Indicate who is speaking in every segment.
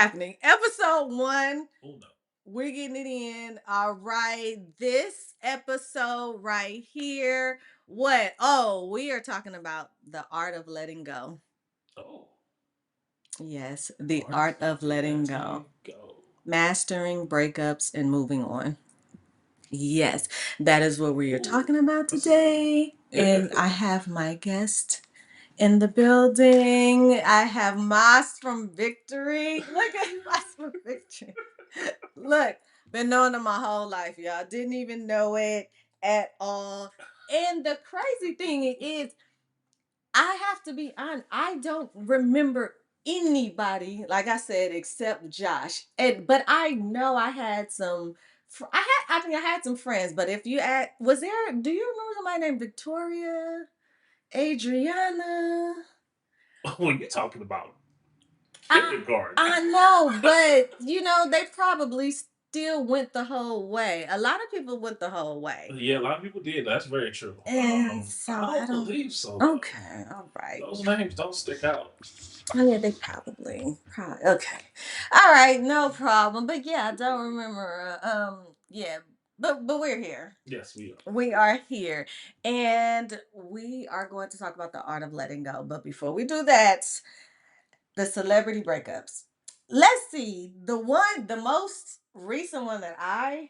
Speaker 1: happening. Episode 1.
Speaker 2: Oh no.
Speaker 1: We're getting it in. All right. This episode right here. What? Oh, we are talking about the art of letting go.
Speaker 2: Oh.
Speaker 1: Yes, the art of letting go. Mastering breakups and moving on. Yes, that is what we are talking about today. And I have my guest in the building. I have Moss from Victory. Look at Moss from Victory. Look, been knowing him my whole life, y'all. Didn't even know it at all. And the crazy thing is, I have to be honest, I don't remember anybody, like I said, except Josh. And but I know I had some I think I had some friends, but if you ask, do you remember somebody named Victoria? Adriana?
Speaker 2: What are you talking about?
Speaker 1: I,
Speaker 2: Kindergarten.
Speaker 1: I know, but they probably still went the whole way. A lot of people went the whole way.
Speaker 2: Yeah, a lot of people did. That's very true.
Speaker 1: And so
Speaker 2: I don't believe so.
Speaker 1: Okay, all right.
Speaker 2: Those names don't stick out.
Speaker 1: Oh yeah, they probably. Okay. All right, no problem. But yeah, I don't remember. Yeah, but we're here.
Speaker 2: Yes, we are.
Speaker 1: We are here, and we are going to talk about the art of letting go. But before we do that, the celebrity breakups. Let's see. The most recent one that I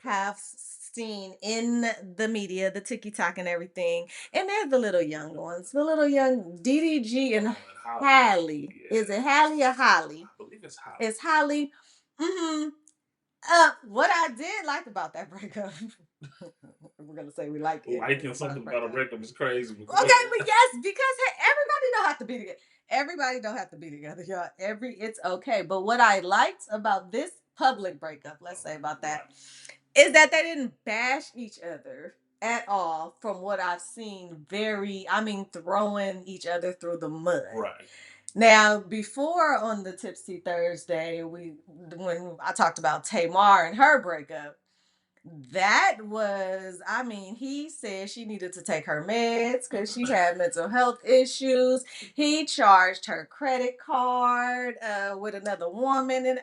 Speaker 1: have seen in the media, the TikTok and everything, and they're the little young ones, the little young DDG and Hallie. Yeah. Is it Hallie or Holly?
Speaker 2: I believe it's Holly.
Speaker 1: It's Holly. Mm-hmm. What I did like about that breakup, we're gonna say we like it.
Speaker 2: Liking something about a breakup is crazy.
Speaker 1: Okay, but yes, because hey, everybody don't have to be together. Everybody don't have to be together, y'all. It's okay. But what I liked about this public breakup, let's say about that, is that they didn't bash each other at all. From what I've seen, throwing each other through the mud.
Speaker 2: Right.
Speaker 1: Now, before on the Tipsy Thursday, when I talked about Tamar and her breakup, that was, he said she needed to take her meds because she had mental health issues. He charged her credit card with another woman, and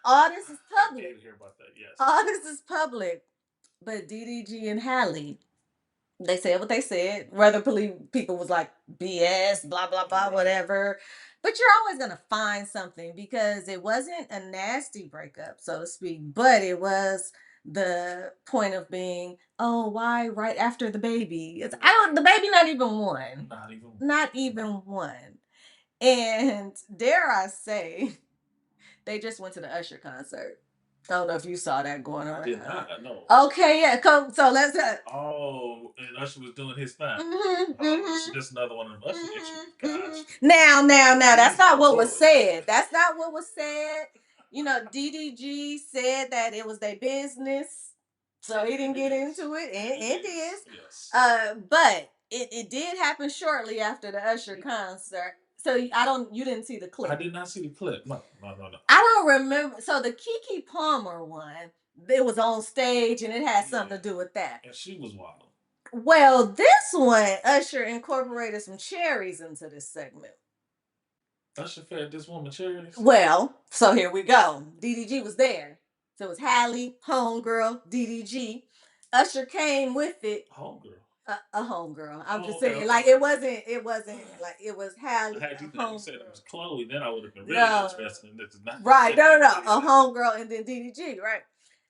Speaker 1: all this is public.
Speaker 2: I did hear about that, yes.
Speaker 1: All this is public. But DDG and Hallie, they said what they said. Whether people was like BS, blah, blah, blah, whatever. But you're always going to find something because it wasn't a nasty breakup, so to speak, but it was the point of being, oh, why right after the baby? The baby not even one. Not even one. And dare I say, they just went to the Usher concert. I don't know if you saw that going on.
Speaker 2: Did not, no.
Speaker 1: Okay, yeah. So let's.
Speaker 2: Oh, and Usher was doing his thing.
Speaker 1: Mm-hmm.
Speaker 2: Just another one of them Usher issues.
Speaker 1: Now, that's not what was said. That's not what was said. DDG said that it was their business, so he didn't get into it, and it is. Yes. But it did happen shortly after the Usher concert. So you didn't see the clip.
Speaker 2: I did not see the clip. No.
Speaker 1: I don't remember. So the Keke Palmer one, it was on stage and it had something to do with that.
Speaker 2: And she was wild.
Speaker 1: Well, this one, Usher incorporated some cherries into this segment.
Speaker 2: Usher fed this woman cherries?
Speaker 1: Well, so here we go. DDG was there. So it was Hallie, Homegirl, DDG. Usher came with it.
Speaker 2: Homegirl.
Speaker 1: A homegirl. I'm just saying, like it wasn't like it was Hallie.
Speaker 2: Had you said it was Chloe, then I would have been really interested in this.
Speaker 1: Right, no. A homegirl and then DDG, right?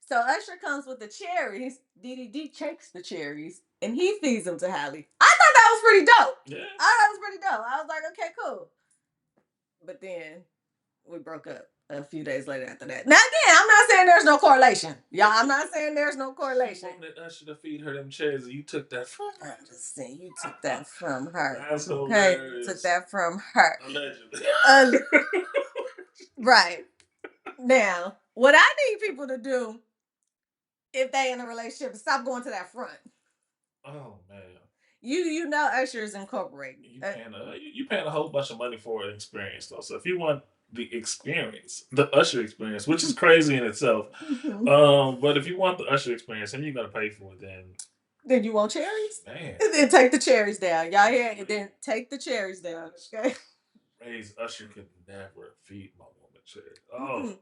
Speaker 1: So Usher comes with the cherries. DDG takes the cherries and he feeds them to Hallie. I thought that was pretty dope.
Speaker 2: Yeah.
Speaker 1: I thought that was pretty dope. I was like, okay, cool. But then we broke up a few days later after that. Now again, I'm not saying there's no correlation. Y'all, I'm not saying there's no correlation.
Speaker 2: She wanted Usher to feed her them cherries and you took that from her.
Speaker 1: I'm just saying you took that from her.
Speaker 2: That's
Speaker 1: okay?
Speaker 2: Hilarious.
Speaker 1: Took that from her.
Speaker 2: Allegedly.
Speaker 1: Right. Now, what I need people to do if they in a relationship is stop going to that front.
Speaker 2: Oh man.
Speaker 1: You know Usher is incorporated.
Speaker 2: You paying a whole bunch of money for an experience though. So if you want the experience, the Usher experience, which is crazy in itself. But if you want the Usher experience and you're gonna pay for it,
Speaker 1: then you want cherries?
Speaker 2: Man.
Speaker 1: And then take the cherries down. Y'all hear? And then take the cherries down. Okay.
Speaker 2: Usher could never feed my woman cherries. Oh.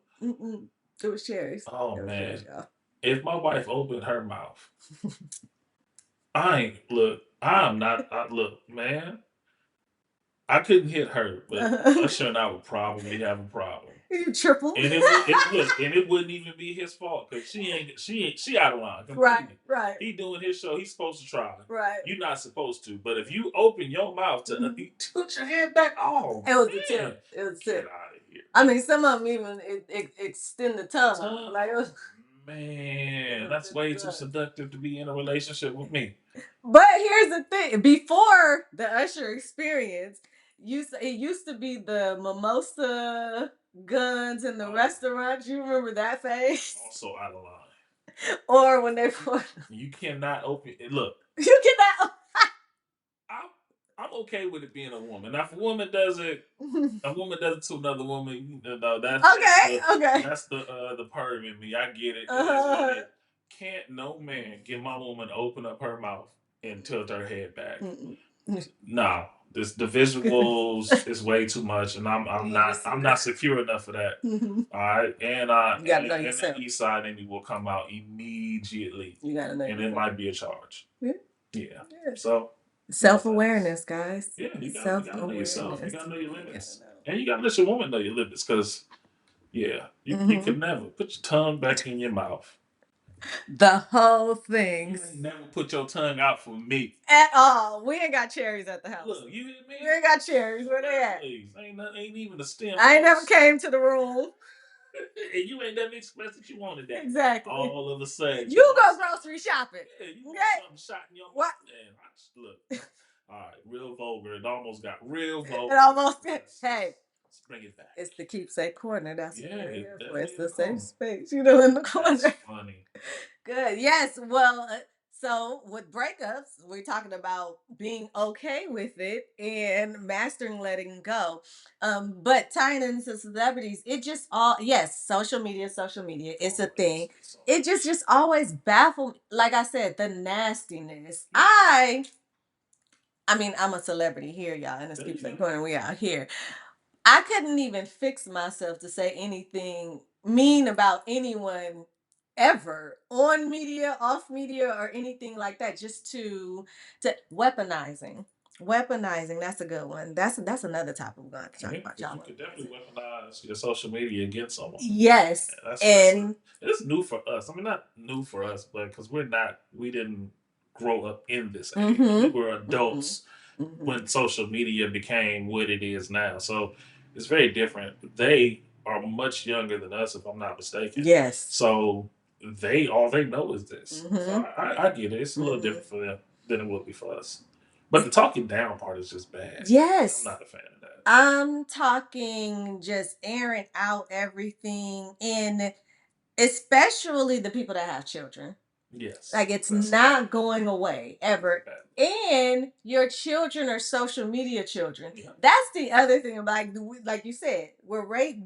Speaker 1: It was cherries.
Speaker 2: Oh
Speaker 1: It was
Speaker 2: man.
Speaker 1: cherries, y'all.
Speaker 2: If my wife opened her mouth, I ain't look. I'm not. Look, man. I couldn't hit her, but Usher and I would probably have a problem.
Speaker 1: You triple.
Speaker 2: And it would it look, and it wouldn't even be his fault because she out of line
Speaker 1: Right,
Speaker 2: completely.
Speaker 1: right,
Speaker 2: He doing his show. He's supposed to try.
Speaker 1: right.
Speaker 2: You're not supposed to. But if you open your mouth to you put your head back, oh
Speaker 1: It was
Speaker 2: man,
Speaker 1: a tip. It was a
Speaker 2: get
Speaker 1: tip.
Speaker 2: out of here.
Speaker 1: I mean, some of them even extend the tongue.
Speaker 2: Tongue?
Speaker 1: Like, it was,
Speaker 2: Man, that's way too seductive to be in a relationship with me.
Speaker 1: but here's the thing: before the Usher experience, it used to be the mimosa guns in the restaurants. You remember that phase?
Speaker 2: Also out of line.
Speaker 1: Or when they put
Speaker 2: You cannot open it. Look,
Speaker 1: you cannot.
Speaker 2: I'm okay with it being a woman. Now, if a woman does it to another woman, you know,
Speaker 1: Okay.
Speaker 2: that's the perv in me. I get it. Can't no man get my woman to open up her mouth and tilt her head back. Nah, the visuals is way too much, and I'm not secure enough for that. All right, and
Speaker 1: You gotta know
Speaker 2: and the
Speaker 1: yourself.
Speaker 2: east side in me will come out immediately,
Speaker 1: You gotta know
Speaker 2: and it might be a charge.
Speaker 1: Yeah.
Speaker 2: Yeah. So
Speaker 1: Self-awareness, guys.
Speaker 2: yeah, you gotta know yourself. You gotta know your
Speaker 1: You
Speaker 2: limits,
Speaker 1: gotta know.
Speaker 2: and you gotta let your woman know your limits, because yeah, you could never put your tongue back in your mouth.
Speaker 1: The whole
Speaker 2: You
Speaker 1: thing.
Speaker 2: ain't never put your tongue out for me.
Speaker 1: At all. We ain't got cherries at the house.
Speaker 2: Look, you hear me?
Speaker 1: We ain't got cherries. Where they at?
Speaker 2: Please, ain't even a stem.
Speaker 1: I ain't never came to the room.
Speaker 2: And you ain't never expressed that you wanted that.
Speaker 1: Exactly.
Speaker 2: All of a sudden,
Speaker 1: You go grocery shopping.
Speaker 2: yeah, you want
Speaker 1: Okay?
Speaker 2: something shot in your
Speaker 1: What?
Speaker 2: man. Look, all right, real vulgar. It almost got real vulgar.
Speaker 1: It almost.
Speaker 2: Let's bring it back.
Speaker 1: It's the keepsake corner. That's what we're here for. It's the
Speaker 2: definitely
Speaker 1: safe space, you know, in the corner.
Speaker 2: That's funny.
Speaker 1: Good. Yes. Well, so with breakups, we're talking about being okay with it and mastering letting go. But tying into celebrities, it just all yes, social media, it's a thing. It just always baffled. Like I said, the nastiness. I mean, I'm a celebrity here, y'all, in this keepsake corner. We out here. I couldn't even fix myself to say anything mean about anyone ever on media, off media, or anything like that. Just to weaponizing. Weaponizing, that's a good one. That's another topic we're going to talk about, y'all.
Speaker 2: You could definitely weaponize your social media against someone.
Speaker 1: Yes,
Speaker 2: it's new for us. I mean, not new for us, but because we didn't grow up in this age. We were adults when social media became what it is now. So it's very different. They are much younger than us, if I'm not mistaken.
Speaker 1: Yes.
Speaker 2: So all they know is this. So I get it. It's a little different for them than it would be for us. But the talking down part is just bad.
Speaker 1: Yes.
Speaker 2: I'm not a fan of that.
Speaker 1: I'm talking just airing out everything in, especially the people that have children.
Speaker 2: Yes.
Speaker 1: Like it's not going away ever. And your children are social media children. Yeah. That's the other thing. Like you said,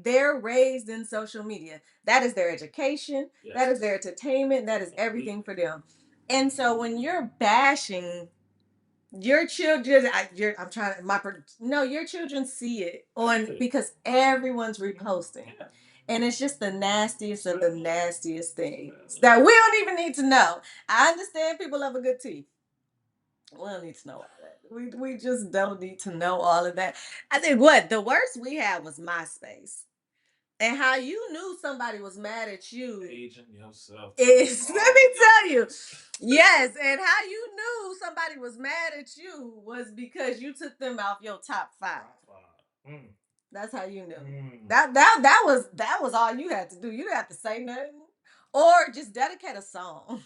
Speaker 1: they're raised in social media. That is their education. Yes. That is their entertainment. That is everything for them. And so when you're bashing your children, your children see it on because everyone's reposting. Yeah. And it's just the nastiest of the nastiest things that we don't even need to know. I understand people love a good tea. We don't need to know all that. We just don't need to know all of that. I think what the worst we had was MySpace. And how you knew somebody was mad at you.
Speaker 2: Aging yourself.
Speaker 1: Is let me tell you. Yes, and how you knew somebody was mad at you was because you took them off your top 5. That's how you knew. That was all you had to do. You didn't have to say nothing. Or just dedicate a song.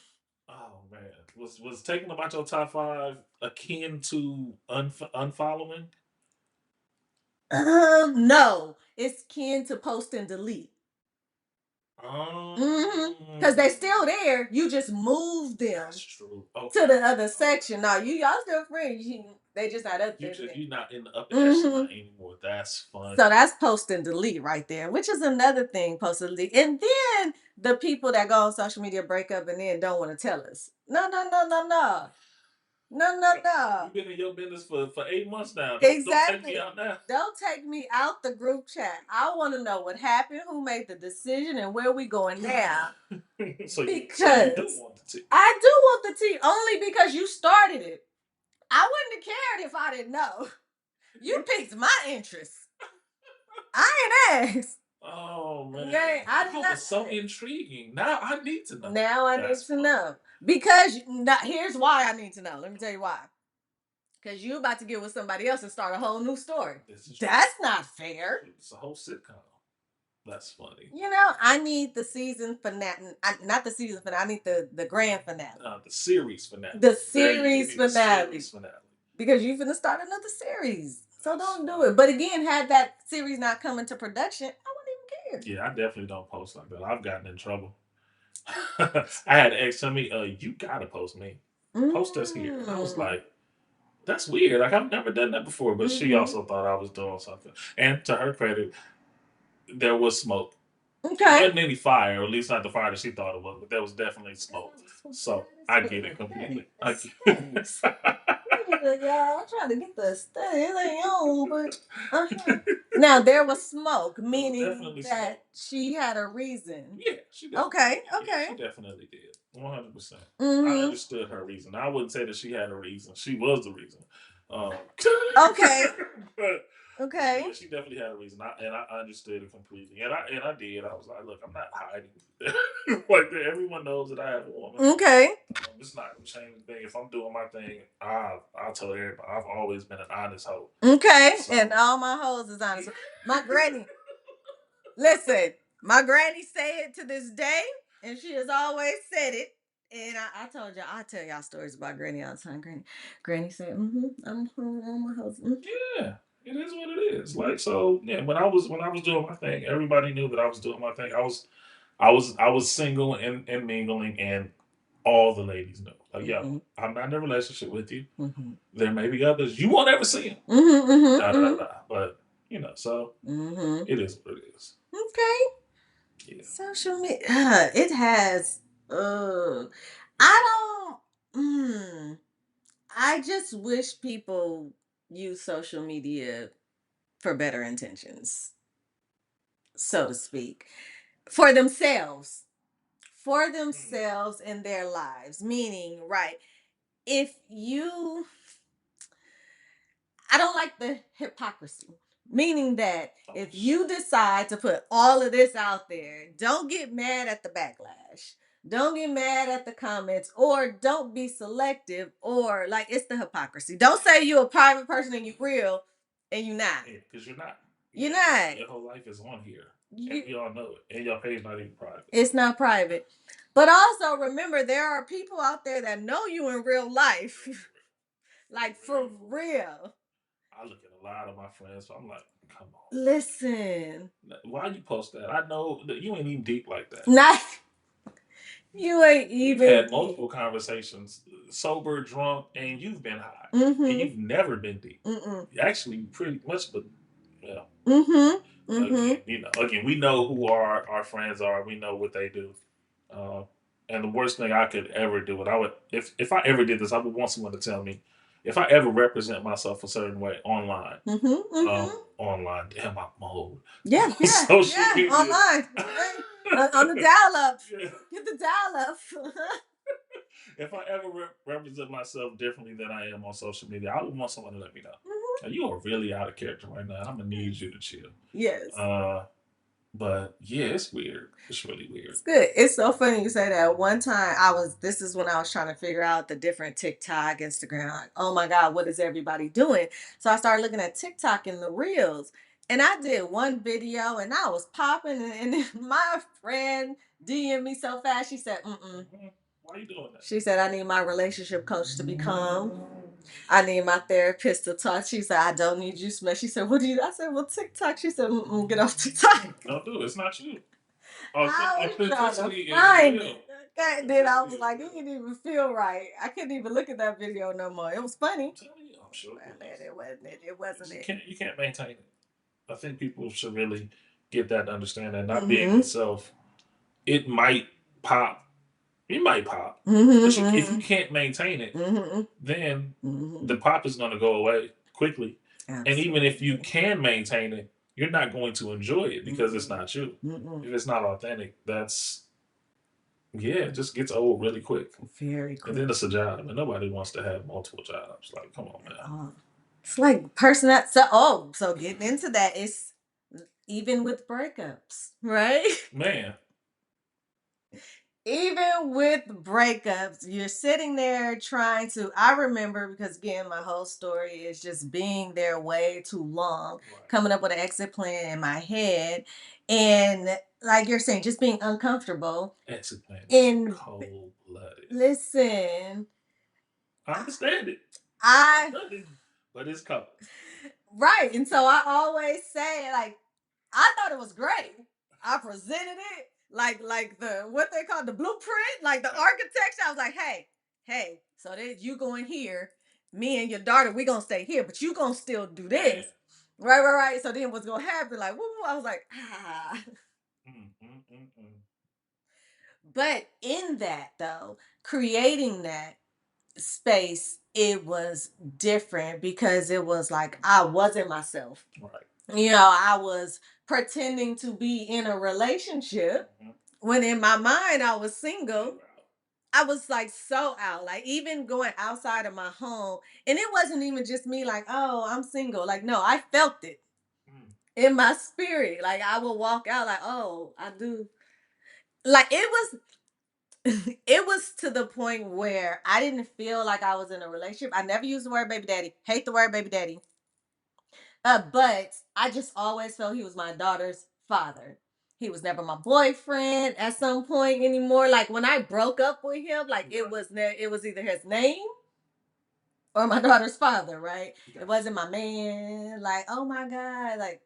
Speaker 2: Oh man. Was taking about your top 5 akin to unfollowing?
Speaker 1: No. It's akin to post and delete. Because they're still there. You just move them to the other section. No, y'all still friends. They just not up there.
Speaker 2: You're not in the upper echelon anymore. That's fun.
Speaker 1: So that's post and delete right there, which is another thing, post and delete. And then the people that go on social media break up and then don't want to tell us. No. No.
Speaker 2: You've been in your business for 8 months now. Don't take me
Speaker 1: Exactly.
Speaker 2: out now.
Speaker 1: Don't take me out the group chat. I want to know what happened, who made the decision, and where we going now.
Speaker 2: So you do
Speaker 1: Because
Speaker 2: want the tea.
Speaker 1: I do want the tea only because you started it. I wouldn't have cared if I didn't know. You piqued my interest. I ain't asked.
Speaker 2: Oh man,
Speaker 1: Okay, I did
Speaker 2: that
Speaker 1: not.
Speaker 2: was so intriguing. Now I need to know.
Speaker 1: Now I
Speaker 2: That's
Speaker 1: need to
Speaker 2: funny.
Speaker 1: know because here's why I need to know. Let me tell you why. Because you about to get with somebody else and start a whole new story.
Speaker 2: This is
Speaker 1: That's not fair.
Speaker 2: It's a whole sitcom. That's funny.
Speaker 1: You know, I need the season finale. Not the season finale. I need the grand finale.
Speaker 2: The series finale.
Speaker 1: The series
Speaker 2: The
Speaker 1: finale.
Speaker 2: series finale.
Speaker 1: Because you're finna start another series. So
Speaker 2: That's
Speaker 1: don't do
Speaker 2: funny.
Speaker 1: it. But again, had that series not come into production, I wouldn't even care.
Speaker 2: Yeah, I definitely don't post like that. I've gotten in trouble. I had an ex tell me, you gotta post me. Post us here. And I was like, that's weird. Like I've never done that before. But she also thought I was doing something. And to her credit, there was smoke.
Speaker 1: Okay.
Speaker 2: There wasn't any fire, or at least not the fire that she thought it was, but there was definitely smoke. So I get it completely. I get it.
Speaker 1: Y'all, I'm trying to get the study. It ain't on, but now there was smoke, meaning that she had a reason.
Speaker 2: Yeah, she definitely.
Speaker 1: Okay.
Speaker 2: Yeah, she definitely did. 100%. I
Speaker 1: Mm-hmm.
Speaker 2: understood her reason. I wouldn't say that she had a reason. She was the reason.
Speaker 1: Okay.
Speaker 2: But
Speaker 1: Okay.
Speaker 2: yeah, she definitely had a reason, and I understood it completely. And I did. I was like, look, I'm not hiding like that. Everyone knows that I have a woman.
Speaker 1: Okay.
Speaker 2: It's not gonna change the thing. If I'm doing my thing, I'll tell everybody. I've always been an honest hoe.
Speaker 1: Okay. So. And all my hoes is honest. My granny. Listen, my granny say it to this day, and she has always said it. And I told y'all, I tell y'all stories about Granny all the time. Granny said, I'm on my house.
Speaker 2: Yeah, it is what it is. Like so, yeah. When I was doing my thing, everybody knew that I was doing my thing. I was single and mingling, and all the ladies know. Like, yo, I'm not in a relationship with you. There may be others you won't ever see them. Da, da, da, da. But so it is what it is.
Speaker 1: Okay. Yeah. Social media, it has. I don't. I just wish people use social media for better intentions, so to speak, for themselves, in their lives. Meaning, right? If you, I don't like the hypocrisy. Meaning that if you decide to put all of this out there, don't get mad at the backlash. Don't get mad at the comments, or don't be selective, or like it's the hypocrisy. Don't say you're a private person and you're real and you're not.
Speaker 2: Yeah, because you're not.
Speaker 1: You're not.
Speaker 2: Your whole life is on here. And we all know it. And your page not even private.
Speaker 1: It's not private. But also remember, there are people out there that know you in real life. Like for real.
Speaker 2: I look at a lot of my friends, so I'm like, come on.
Speaker 1: Listen.
Speaker 2: Why you post that? I know that you ain't even deep like that.
Speaker 1: Not. You ain't even.
Speaker 2: We've had multiple conversations, sober, drunk, and you've been high. And you've never been deep. Actually, pretty much, but well. Again, we know who our friends are. We know what they do. And the worst thing I could ever do, and I would, if I ever did this, I would want someone to tell me if I ever represent myself a certain way online. Online, damn, I'm old.
Speaker 1: Yeah, social media. Online. On the dial up. Yeah. Get the dial up.
Speaker 2: If I ever represent myself differently than I am on social media, I would want someone to let me know. You are really out of character right now. I'm gonna need you to chill. Yes. But yeah, it's weird. It's really weird.
Speaker 1: It's good. It's so funny you say that. One time this is when I was trying to figure out the different TikTok, Instagram. Like, oh my God, what is everybody doing? So I started looking at TikTok and the reels. And I did one video and I was popping, and my friend DM'd me so fast. She said,
Speaker 2: Why are you doing that?
Speaker 1: She said, I need my relationship coach to be calm. I need my therapist to talk. She said, I don't need you smash. She said, what do you? I said, well, TikTok. She said, get off TikTok.
Speaker 2: Don't do it. It's not you.
Speaker 1: I was trying to find it. Okay, then I was like, it didn't even feel right. I couldn't even look at that video no more. It was funny.
Speaker 2: I'm sure
Speaker 1: it wasn't it. It wasn't it.
Speaker 2: You can't maintain it. I think people should really get that to understand that not being yourself, it might pop You might pop, but if you can't maintain it, then the pop is going to go away quickly. Absolutely. And even if you can maintain it, you're not going to enjoy it because it's not you. If it's not authentic, that's yeah, it just gets old really quick.
Speaker 1: Very quick.
Speaker 2: And then it's a job, and nobody wants to have multiple jobs. Like, come on, man.
Speaker 1: It's like person that so getting into that, it's even with breakups, right?
Speaker 2: Man,
Speaker 1: even with breakups, you're sitting there trying to. I remember because again, my whole story is just being there way too long, right. Coming up with an exit plan in my head, and like you're saying, just being uncomfortable.
Speaker 2: Exit plan
Speaker 1: in
Speaker 2: cold blooded.
Speaker 1: Listen,
Speaker 2: I understand it. But it's cold.
Speaker 1: Right, and so I always say like, I thought it was great. I presented it like the what they call the blueprint, like the architecture. I was like, hey, so that you going here, me and your daughter, we gonna stay here, but you gonna still do this. Right. So then what's gonna happen? Like, woo, I was like, ah. But in that though, creating that space, it was different because it was like I wasn't myself. Right. I was pretending to be in a relationship when in my mind I was single. I was like so out, like even going outside of my home. And it wasn't even just me like, oh, I'm single. Like, no, I felt it in my spirit. Like I would walk out like, oh, I do. Like it was to the point where I didn't feel like I was in a relationship. I never used the word baby daddy. Hate the word baby daddy. But I just always felt he was my daughter's father. He was never my boyfriend at some point anymore. Like when I broke up with him, like it was either his name or my daughter's father, right? Yeah. It wasn't my man. Like, oh my God, like,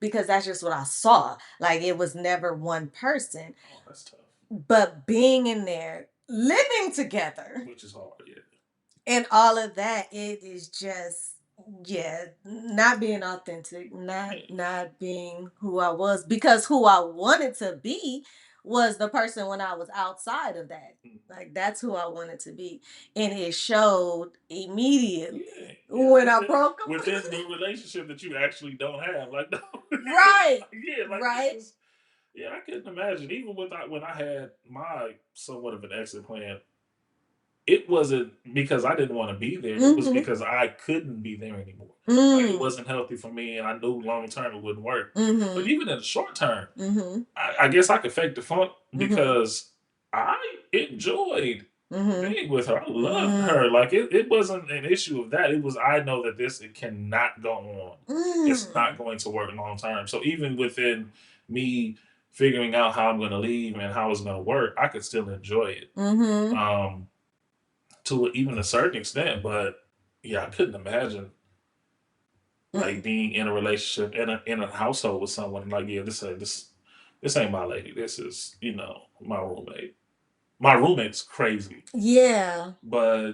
Speaker 1: because that's just what I saw. Like, it was never one person.
Speaker 2: Oh, that's tough.
Speaker 1: But being in there, living together,
Speaker 2: which is hard, yeah,
Speaker 1: and all of that, it is just not being authentic, not being who I was, because who I wanted to be was the person when I was outside of that. Like that's who I wanted to be, and it showed immediately when I broke up
Speaker 2: within the relationship that you actually don't have. Like, no,
Speaker 1: right,
Speaker 2: yeah, like
Speaker 1: right.
Speaker 2: Yeah, I couldn't imagine. Even when I had my somewhat of an exit plan, it wasn't because I didn't want to be there. It was because I couldn't be there anymore. Like it wasn't healthy for me, and I knew long term it wouldn't work. But even in the short term, I guess I could fake the funk because I enjoyed being with her. I loved her. Like it wasn't an issue of that. It was I know that it cannot go on. It's not going to work long term. So even within me figuring out how I'm going to leave and how it's going to work, I could still enjoy it. To even a certain extent, but yeah, I couldn't imagine like being in a relationship in a household with someone like yeah, this ain't my lady. This is my roommate. My roommate's crazy.
Speaker 1: Yeah,
Speaker 2: but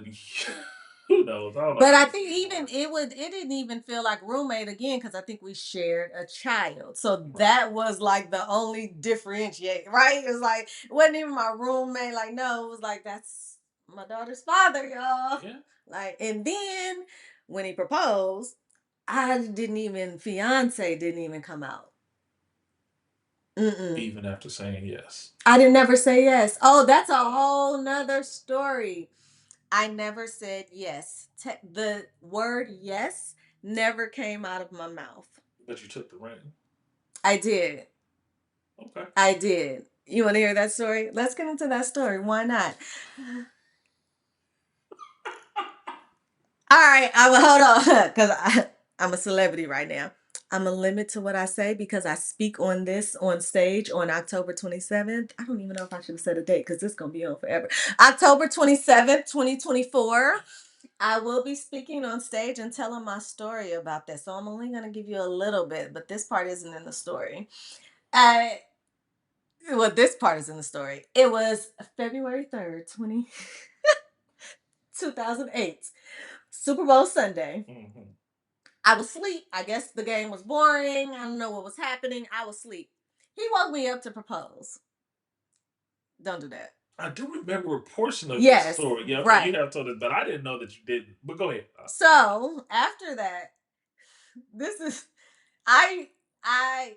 Speaker 2: who knows?
Speaker 1: But I think even it didn't even feel like roommate again because I think we shared a child, so that was like the only differentiate, right? It was like it wasn't even my roommate. Like no, it was like that's my daughter's father, y'all. Yeah. Like and then when he proposed, fiance didn't even come out.
Speaker 2: Even after saying yes,
Speaker 1: I didn't never say yes. Oh, that's a whole nother story. I never said yes. The word yes never came out of my mouth.
Speaker 2: But you took the ring.
Speaker 1: I did.
Speaker 2: Okay.
Speaker 1: I did. You want to hear that story? Let's get into that story. Why not? All right. I will hold on because I'm a celebrity right now. I'm a limit to what I say because I speak on this on stage on October 27th. I don't even know if I should have said a date because this is going to be on forever. October 27th, 2024. I will be speaking on stage and telling my story about this. So I'm only going to give you a little bit, but this part isn't in the story. This part is in the story. It was February 3rd, 2008, Super Bowl Sunday. I was asleep. I guess the game was boring. I don't know what was happening. I was asleep. He woke me up to propose. Don't do that.
Speaker 2: I do remember a portion of this story. Yeah, okay,
Speaker 1: right.
Speaker 2: you have told it, but I didn't know that you didn't. But go ahead.
Speaker 1: So after that, this is I I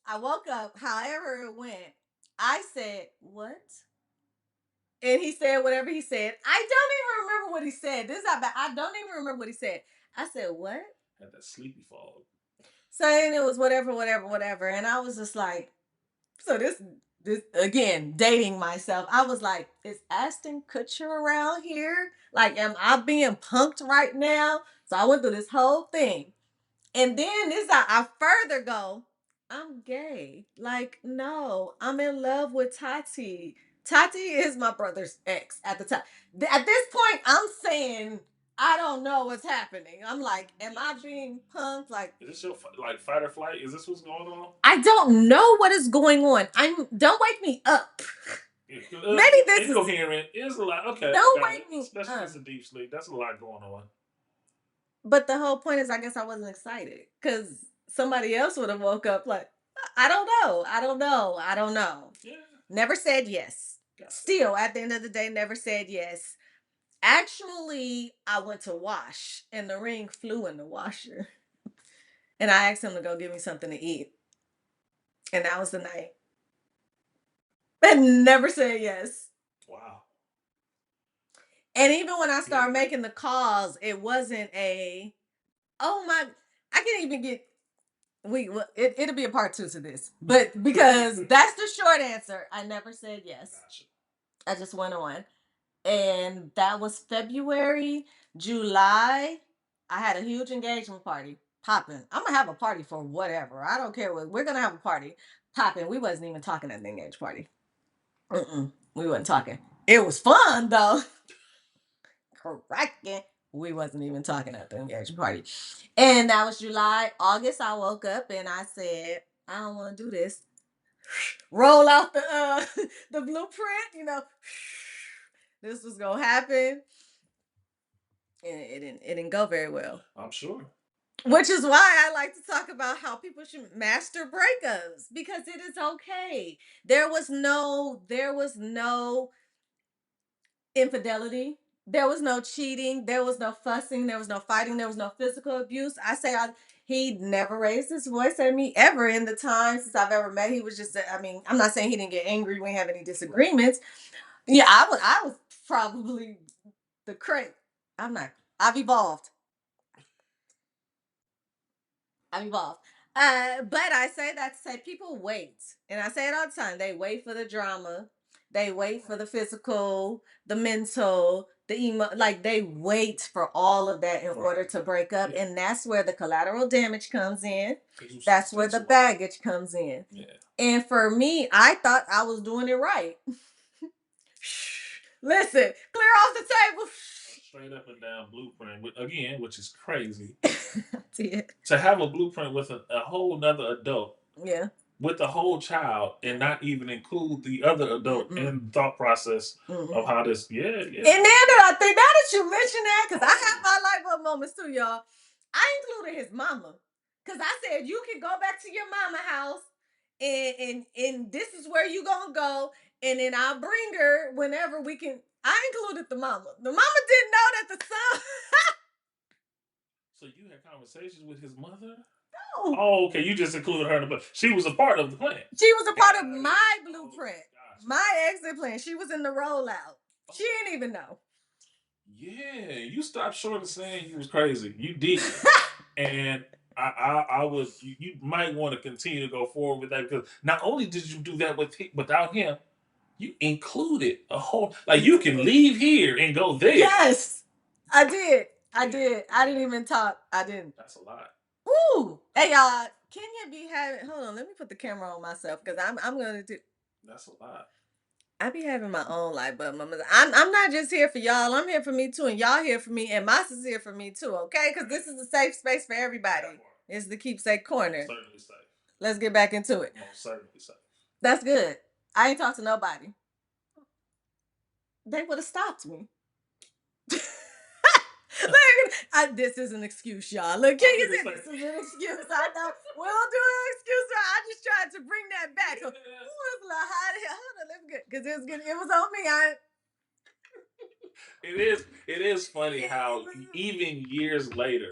Speaker 1: I woke up. However it went, I said what, and he said whatever he said. I don't even remember what he said. This is how bad. I don't even remember what he said. I said what?
Speaker 2: Had that sleepy fog.
Speaker 1: Saying it was whatever, whatever, whatever, and I was just like, so this again, dating myself. I was like, is Ashton Kutcher around here? Like, am I being punked right now? So I went through this whole thing. And then this I further go, I'm gay. Like, no, I'm in love with Tati. Tati is my brother's ex at the time. At this point, I'm saying I don't know what's happening. I'm like, am I being punked? Like,
Speaker 2: is this your like fight or flight? Is this what's going on?
Speaker 1: I don't know what is going on. Don't wake me up. Maybe this
Speaker 2: incoherent. Is a lot. Okay,
Speaker 1: don't wake me
Speaker 2: especially
Speaker 1: up.
Speaker 2: it's a deep sleep. That's a lot going on.
Speaker 1: But the whole point is, I guess I wasn't excited because somebody else would have woke up like, I don't know, I don't know, I don't know.
Speaker 2: Yeah.
Speaker 1: Never said yes. Still, at the end of the day, never said yes. Actually, I went to wash and the ring flew in the washer. And I asked him to go get me something to eat. And that was the night. And never said yes.
Speaker 2: Wow.
Speaker 1: And even when I started making the calls, it wasn't oh my, I can't even get, it'll be a part 2 to this. But because that's the short answer, I never said yes.
Speaker 2: Gotcha.
Speaker 1: I just went on. And that was February. July, I had a huge engagement party popping. I'm gonna have a party for whatever. I don't care what. We're gonna have a party popping. We wasn't even talking at the engagement party. We wasn't talking. It was fun though. Correct. We wasn't even talking at the engagement party. And that was July. August, I woke up and I said, I don't want to do this. Roll out the the blueprint, this was gonna happen. And it didn't go very well.
Speaker 2: I'm sure.
Speaker 1: Which is why I like to talk about how people should master breakups because it is okay. There was no infidelity. There was no cheating. There was no fussing. There was no fighting. There was no physical abuse. He never raised his voice at me ever in the time since I've ever met. He was just, I mean, I'm not saying he didn't get angry. We didn't have any disagreements. Yeah, I was probably the crank. I've evolved. I've evolved. But I say that to say people wait. And I say it all the time. They wait for the drama. They wait for the physical, the mental, the emo. Like they wait for all of that in order to break up. Yeah. And that's where the collateral damage comes in. That's where the baggage comes in. Yeah. And for me, I thought I was doing it right. Listen, clear off the table.
Speaker 2: Straight up and down blueprint again, which is crazy.
Speaker 1: Yeah.
Speaker 2: To have a blueprint with a whole nother adult.
Speaker 1: Yeah.
Speaker 2: With the whole child and not even include the other adult in the thought process of how this, yeah. And
Speaker 1: then I think now that you mention that, because I have my light bulb moments too, y'all. I included his mama. Because I said, you can go back to your mama house and this is where you gonna go. And then I'll bring her whenever we can. I included the mama. The mama didn't know that the son.
Speaker 2: So you had conversations with his mother? No. Oh, okay. You just included her in the plan. She was a part of the plan.
Speaker 1: She was a part of my blueprint. My exit plan. She was in the rollout. She didn't even know.
Speaker 2: Yeah, you stopped short of saying you was crazy. You did. And I would, you might want to continue to go forward with that because not only did you do that without him, you included a whole, like you can leave here and go there.
Speaker 1: Yes, I did. I didn't even talk. I didn't.
Speaker 2: That's a lot.
Speaker 1: Ooh, hey y'all, Kenya be having. Hold on, let me put the camera on myself because I'm gonna do.
Speaker 2: That's a lot.
Speaker 1: I be having my own life, but I'm not just here for y'all. I'm here for me too, and y'all here for me, and Mas is here for me too. Okay, because this is a safe space for everybody. It's the Keepsake Corner.
Speaker 2: Certainly safe.
Speaker 1: Let's get back into it.
Speaker 2: Most certainly safe.
Speaker 1: That's good. I ain't talked to nobody. They would have stopped me. Look, this is an excuse, y'all. Look, Kenya said this is an excuse. I know. We'll do an excuse. I just tried to bring that back. Who is like, how to live good? Because it was on me. I
Speaker 2: it is funny how even years later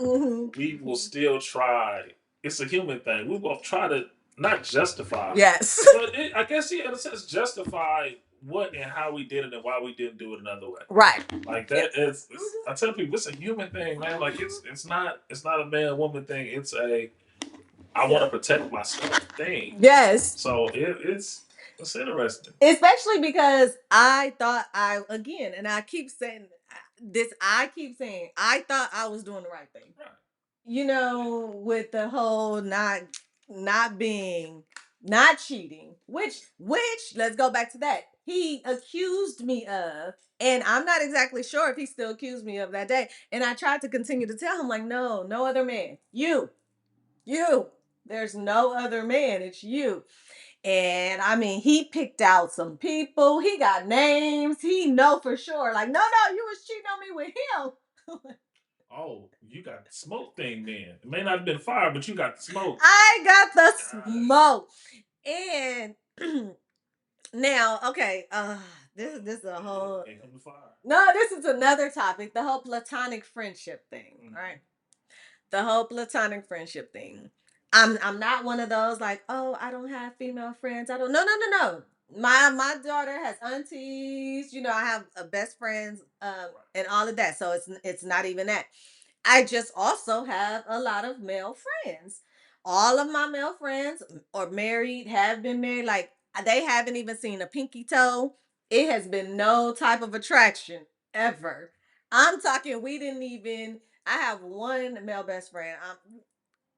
Speaker 2: we will still try. It's a human thing. We will try to not justify,
Speaker 1: yes.
Speaker 2: but I guess in a sense justify what and how we did it and why we didn't do it another way.
Speaker 1: Right.
Speaker 2: Like that is, I tell people it's a human thing, man. Like it's not a man woman thing. It's a I want to protect myself thing.
Speaker 1: Yes.
Speaker 2: So it's interesting.
Speaker 1: Especially because I thought and I keep saying this, I thought I was doing the right thing.
Speaker 2: Right.
Speaker 1: You know, with the whole not being not cheating, which let's go back to that. He accused me of, and I'm not exactly sure if he still accused me of that day. And I tried to continue to tell him, like, no, no other man. You. There's no other man. It's you. And I mean, he picked out some people. He got names. He know for sure. Like, no, you was cheating on me with him.
Speaker 2: Oh, you got the smoke thing then. It may not have been fire, but you got the smoke.
Speaker 1: I got the smoke. And now, okay, this is a whole. No, this is another topic. The whole platonic friendship thing, right? The whole platonic friendship thing. I'm not one of those like, oh, I don't have female friends. I don't. No. My daughter has aunties. You know, I have best friends, and all of that. So it's not even that. I just also have a lot of male friends. All of my male friends are married, have been married. Like they haven't even seen a pinky toe. It has been no type of attraction ever. I'm talking. We didn't even. I have one male best friend.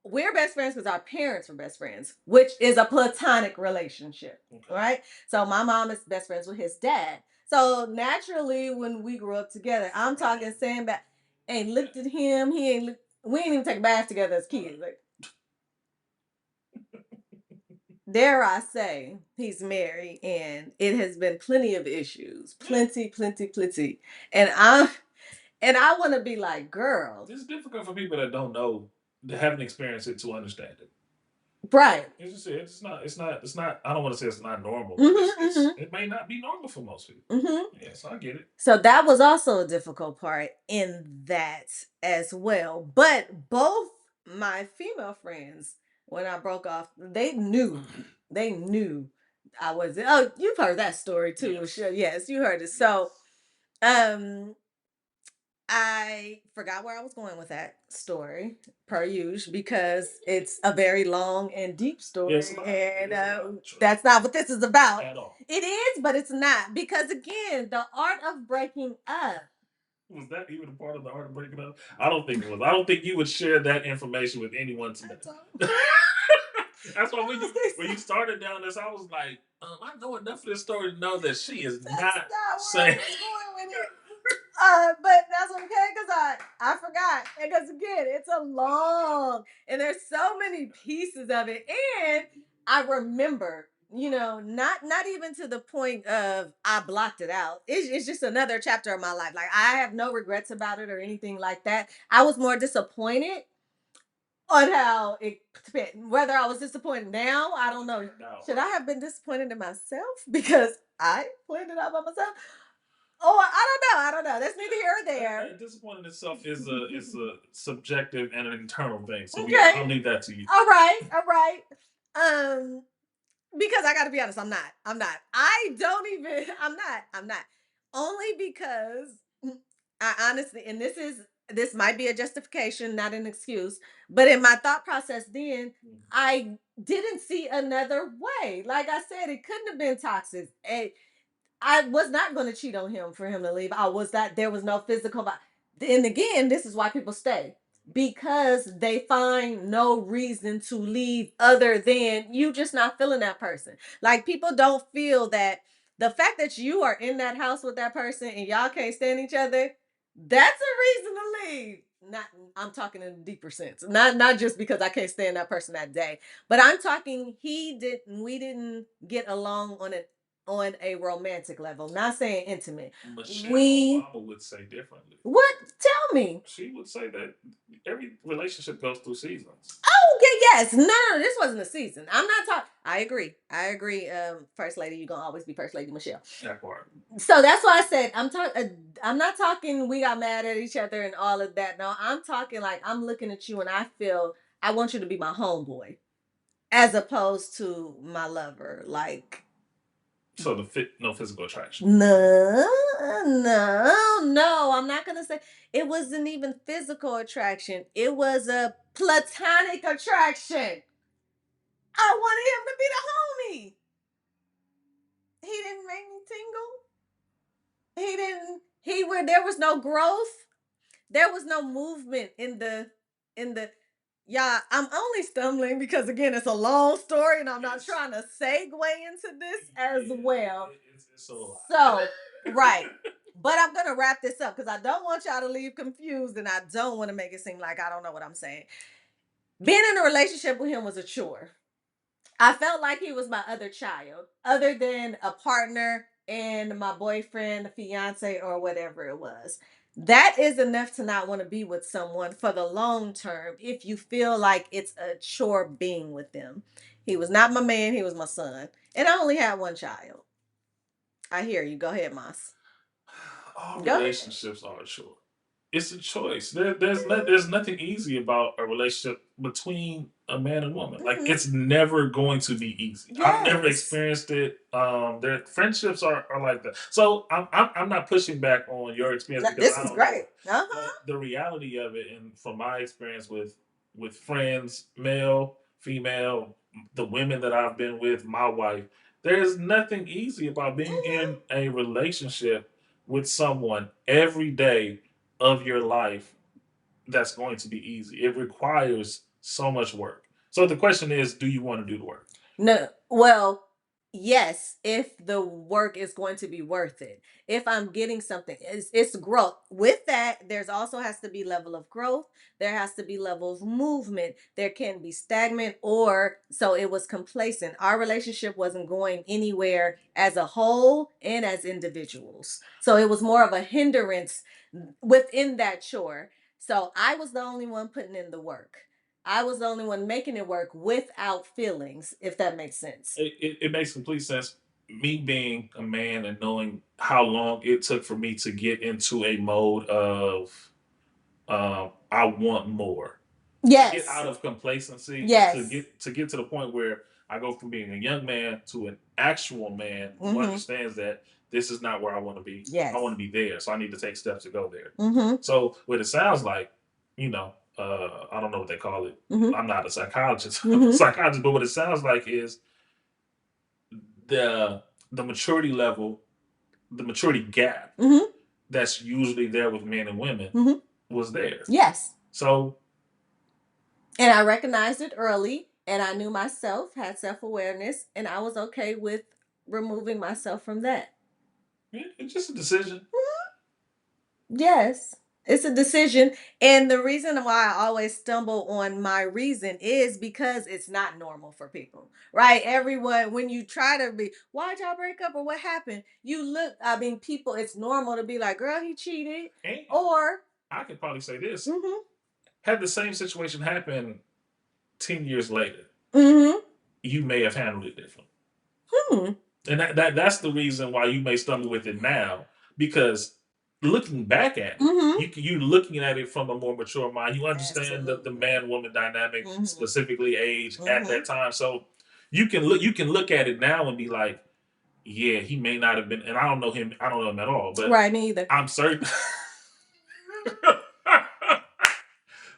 Speaker 1: We're best friends because our parents were best friends, which is a platonic relationship, right? So my mom is best friends with his dad. So naturally, when we grew up together, I'm talking saying that ain't looked at him. He ain't. We ain't even take a bath together as kids. Like, dare I say, he's married, and it has been plenty of issues, plenty, and I want to be like, girl.
Speaker 2: It's difficult for people that don't know, that haven't experienced it to understand it.
Speaker 1: Right.
Speaker 2: It's not. I don't want to say it's not normal. But it may not be normal for most people. Yes, I get it.
Speaker 1: So that was also a difficult part in that as well. But both my female friends, when I broke off, they knew. They knew I was. Oh, you've heard that story too. Yes. Sure. Yes, you heard it. So, um, I forgot where I was going with that story, per usual, because it's a very long and deep story, and that's not what this is about. At all. It is, but it's not, because again, the art of breaking up.
Speaker 2: Was that even a part of the art of breaking up? I don't think it was. I don't think you would share that information with anyone today. That's why when you started down this, I was like, I know enough of this story to know that she is not saying.
Speaker 1: But that's okay, because I forgot, because again, it's a long, and there's so many pieces of it, and I remember, you know, not even to the point of I blocked it out. It's just another chapter of my life. Like I have no regrets about it or anything like that. I was more disappointed on how it spent. Whether I was disappointed now, I don't know. Should I have been disappointed in myself because I planned it out by myself? Oh, I don't know. That's neither here or there.
Speaker 2: Disappointing itself is a subjective and an internal thing. So okay. I'll leave that to you.
Speaker 1: All right. Because I got to be honest, I'm not. I don't even. I'm not. Only because I honestly, and this might be a justification, not an excuse, but in my thought process, then I didn't see another way. Like I said, it couldn't have been toxic. I was not going to cheat on him for him to leave. I was not. There was no physical. And again, this is why people stay, because they find no reason to leave other than you just not feeling that person. Like people don't feel that the fact that you are in that house with that person and y'all can't stand each other, that's a reason to leave. Not, I'm talking in a deeper sense. Not just because I can't stand that person that day, but I'm talking we didn't get along on a romantic level. Not saying intimate.
Speaker 2: Michelle Obama would say differently.
Speaker 1: What? Tell me.
Speaker 2: She would say that every relationship goes through seasons.
Speaker 1: yes. No, this wasn't a season. I'm not talking. I agree. I agree. First lady, you're gonna always be first lady, Michelle.
Speaker 2: That part.
Speaker 1: So that's why I said I'm talking. I'm not talking. We got mad at each other and all of that. No, I'm talking like I'm looking at you and I feel I want you to be my homeboy, as opposed to my lover. Like,
Speaker 2: so no physical attraction.
Speaker 1: No. I'm not gonna say it wasn't even physical attraction. It was a platonic attraction. I wanted him to be the homie. He didn't make me tingle. He didn't. He where there was no growth. There was no movement in the. Yeah, I'm only stumbling because again it's a long story and I'm not trying to segue into this as well.
Speaker 2: It's a lot.
Speaker 1: So right. But I'm gonna wrap this up because I don't want y'all to leave confused and I don't want to make it seem like I don't know what I'm saying. Being in a relationship with him was a chore. I felt like he was my other child, other than a partner and my boyfriend, fiance, or whatever it was. That is enough to not want to be with someone for the long term if you feel like it's a chore being with them. He was not my man, he was my son. And I only had one child. I hear you. Go ahead, Moss.
Speaker 2: All
Speaker 1: Go ahead.
Speaker 2: relationships are a choice. It's a choice. There's nothing easy about a relationship between a man and woman. Like it's never going to be easy. I've never experienced it. Their friendships are like that. So I'm not pushing back on your experience because
Speaker 1: This
Speaker 2: I
Speaker 1: is
Speaker 2: don't
Speaker 1: great.
Speaker 2: know. But the reality of it, and from my experience with friends, male, female, the women that I've been with, my wife, there's nothing easy about being in a relationship with someone every day of your life that's going to be easy. It requires so much work. So the question is, do you want to do the work?
Speaker 1: No, well, yes, if the work is going to be worth it. If I'm getting something, it's growth. With that, there's also has to be level of growth. There has to be level of movement. There can be stagnant or so it was complacent. Our relationship wasn't going anywhere as a whole and as individuals. So it was more of a hindrance within that chore. So I was the only one putting in the work. I was the only one making it work without feelings, if that makes sense.
Speaker 2: It makes complete sense. Me being a man and knowing how long it took for me to get into a mode of I want more. Yes. To get out of complacency. Yes. To get to the point where I go from being a young man to an actual man who understands that this is not where I want to be. Yes. I want to be there. So I need to take steps to go there. So what it sounds like, I don't know what they call it. I'm not a psychologist, but what it sounds like is the maturity level, the maturity gap that's usually there with men and women was there.
Speaker 1: Yes.
Speaker 2: So
Speaker 1: and I recognized it early and I knew myself, had self-awareness, and I was okay with removing myself from that.
Speaker 2: It's just a decision.
Speaker 1: Yes. It's a decision. And the reason why I always stumble on my reason is because it's not normal for people, right? Everyone, when you try to be, why'd y'all break up or what happened? People, it's normal to be like, girl, he cheated.
Speaker 2: And
Speaker 1: or
Speaker 2: I could probably say this. Had the same situation happen 10 years later, you may have handled it different. And that's the reason why you may stumble with it now, because looking back at it, you're looking at it from a more mature mind. You understand the man woman dynamic, specifically age at that time. So you can look at it now and be like, yeah, he may not have been, and I don't know him at all, but
Speaker 1: right, me either.
Speaker 2: I'm certain.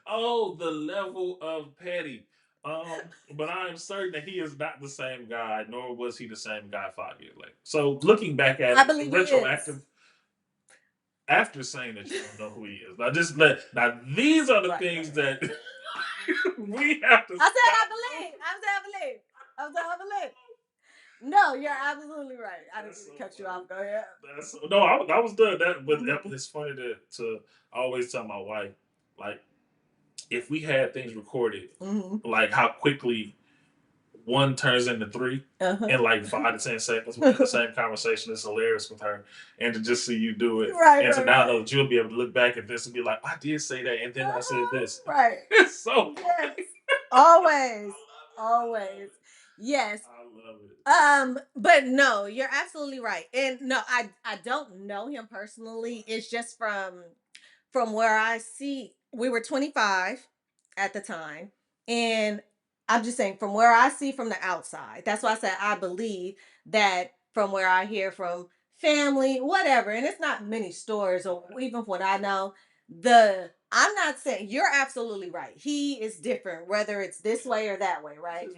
Speaker 2: Oh, the level of petty. But I am certain that he is not the same guy, nor was he the same guy 5 years later. So looking back at it, retroactive, after saying that you don't know who he is, now these are the things that we have to.
Speaker 1: I believe. No, you're absolutely right. I didn't mean to cut you off. Go ahead.
Speaker 2: No, I was done. But it's funny to always tell my wife, like, if we had things recorded, like how quickly one turns into three in like 5 to 10 seconds. We had the same conversation. It's hilarious with her, and to just see you do it, and to now know that you'll be able to look back at this and be like, I did say that, and then I said this.
Speaker 1: Right.
Speaker 2: It's so funny.
Speaker 1: Always. Always. Yes.
Speaker 2: I love it.
Speaker 1: But no, you're absolutely right. And no, I don't know him personally. It's just from where I see we were 25 at the time. And I'm just saying from where I see from the outside. That's why I said I believe that from where I hear from family, whatever, and it's not many stories or even what I know, the I'm not saying you're absolutely right. He is different, whether it's this way or that way, right?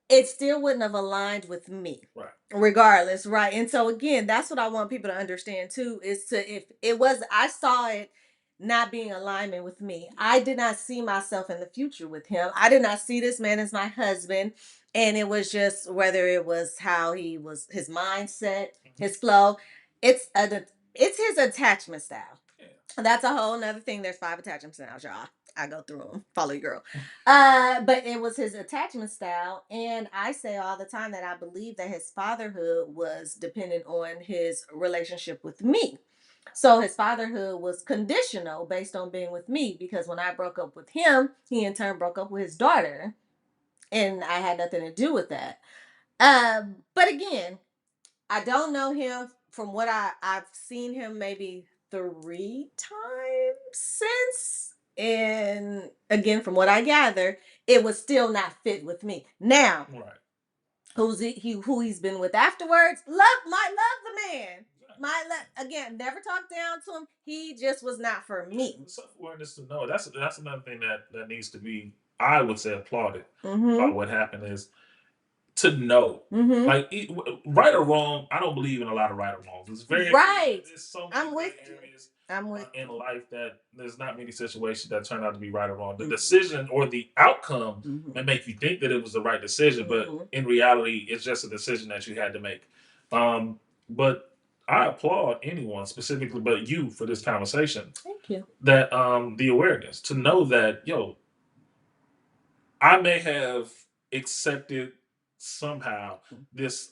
Speaker 1: It still wouldn't have aligned with me. Right. Regardless, right? And so again, that's what I want people to understand too, is to if it was I saw it not being alignment with me. I did not see myself in the future with him. I did not see this man as my husband. And it was just whether it was how he was his mindset, his flow. It's a it's his attachment style. Yeah. That's a whole nother thing. There's 5 attachment styles, y'all. I go through them. Follow your girl. But it was his attachment style, and I say all the time that I believe that his fatherhood was dependent on his relationship with me. So his fatherhood was conditional based on being with me because when I broke up with him, he in turn broke up with his daughter, and I had nothing to do with that. But again, I don't know him from what I've seen him maybe 3 times since. And again, from what I gather, it was still not fit with me. Now, right. Who he's been with afterwards? Might love the man. Might again never talk down to him. He just was not for me. Self awareness to know that's another thing that needs to be I would say applauded about what happened is to know. Like right or wrong, I don't believe in a lot of right or wrongs. It's very right. There's so many areas in life that there's not many situations that turn out to be right or wrong. The decision or the outcome may make you think that it was the right decision, but in reality, it's just a decision that you had to make. But I applaud anyone specifically, but you for this conversation. Thank you. That the awareness to know that I may have accepted somehow this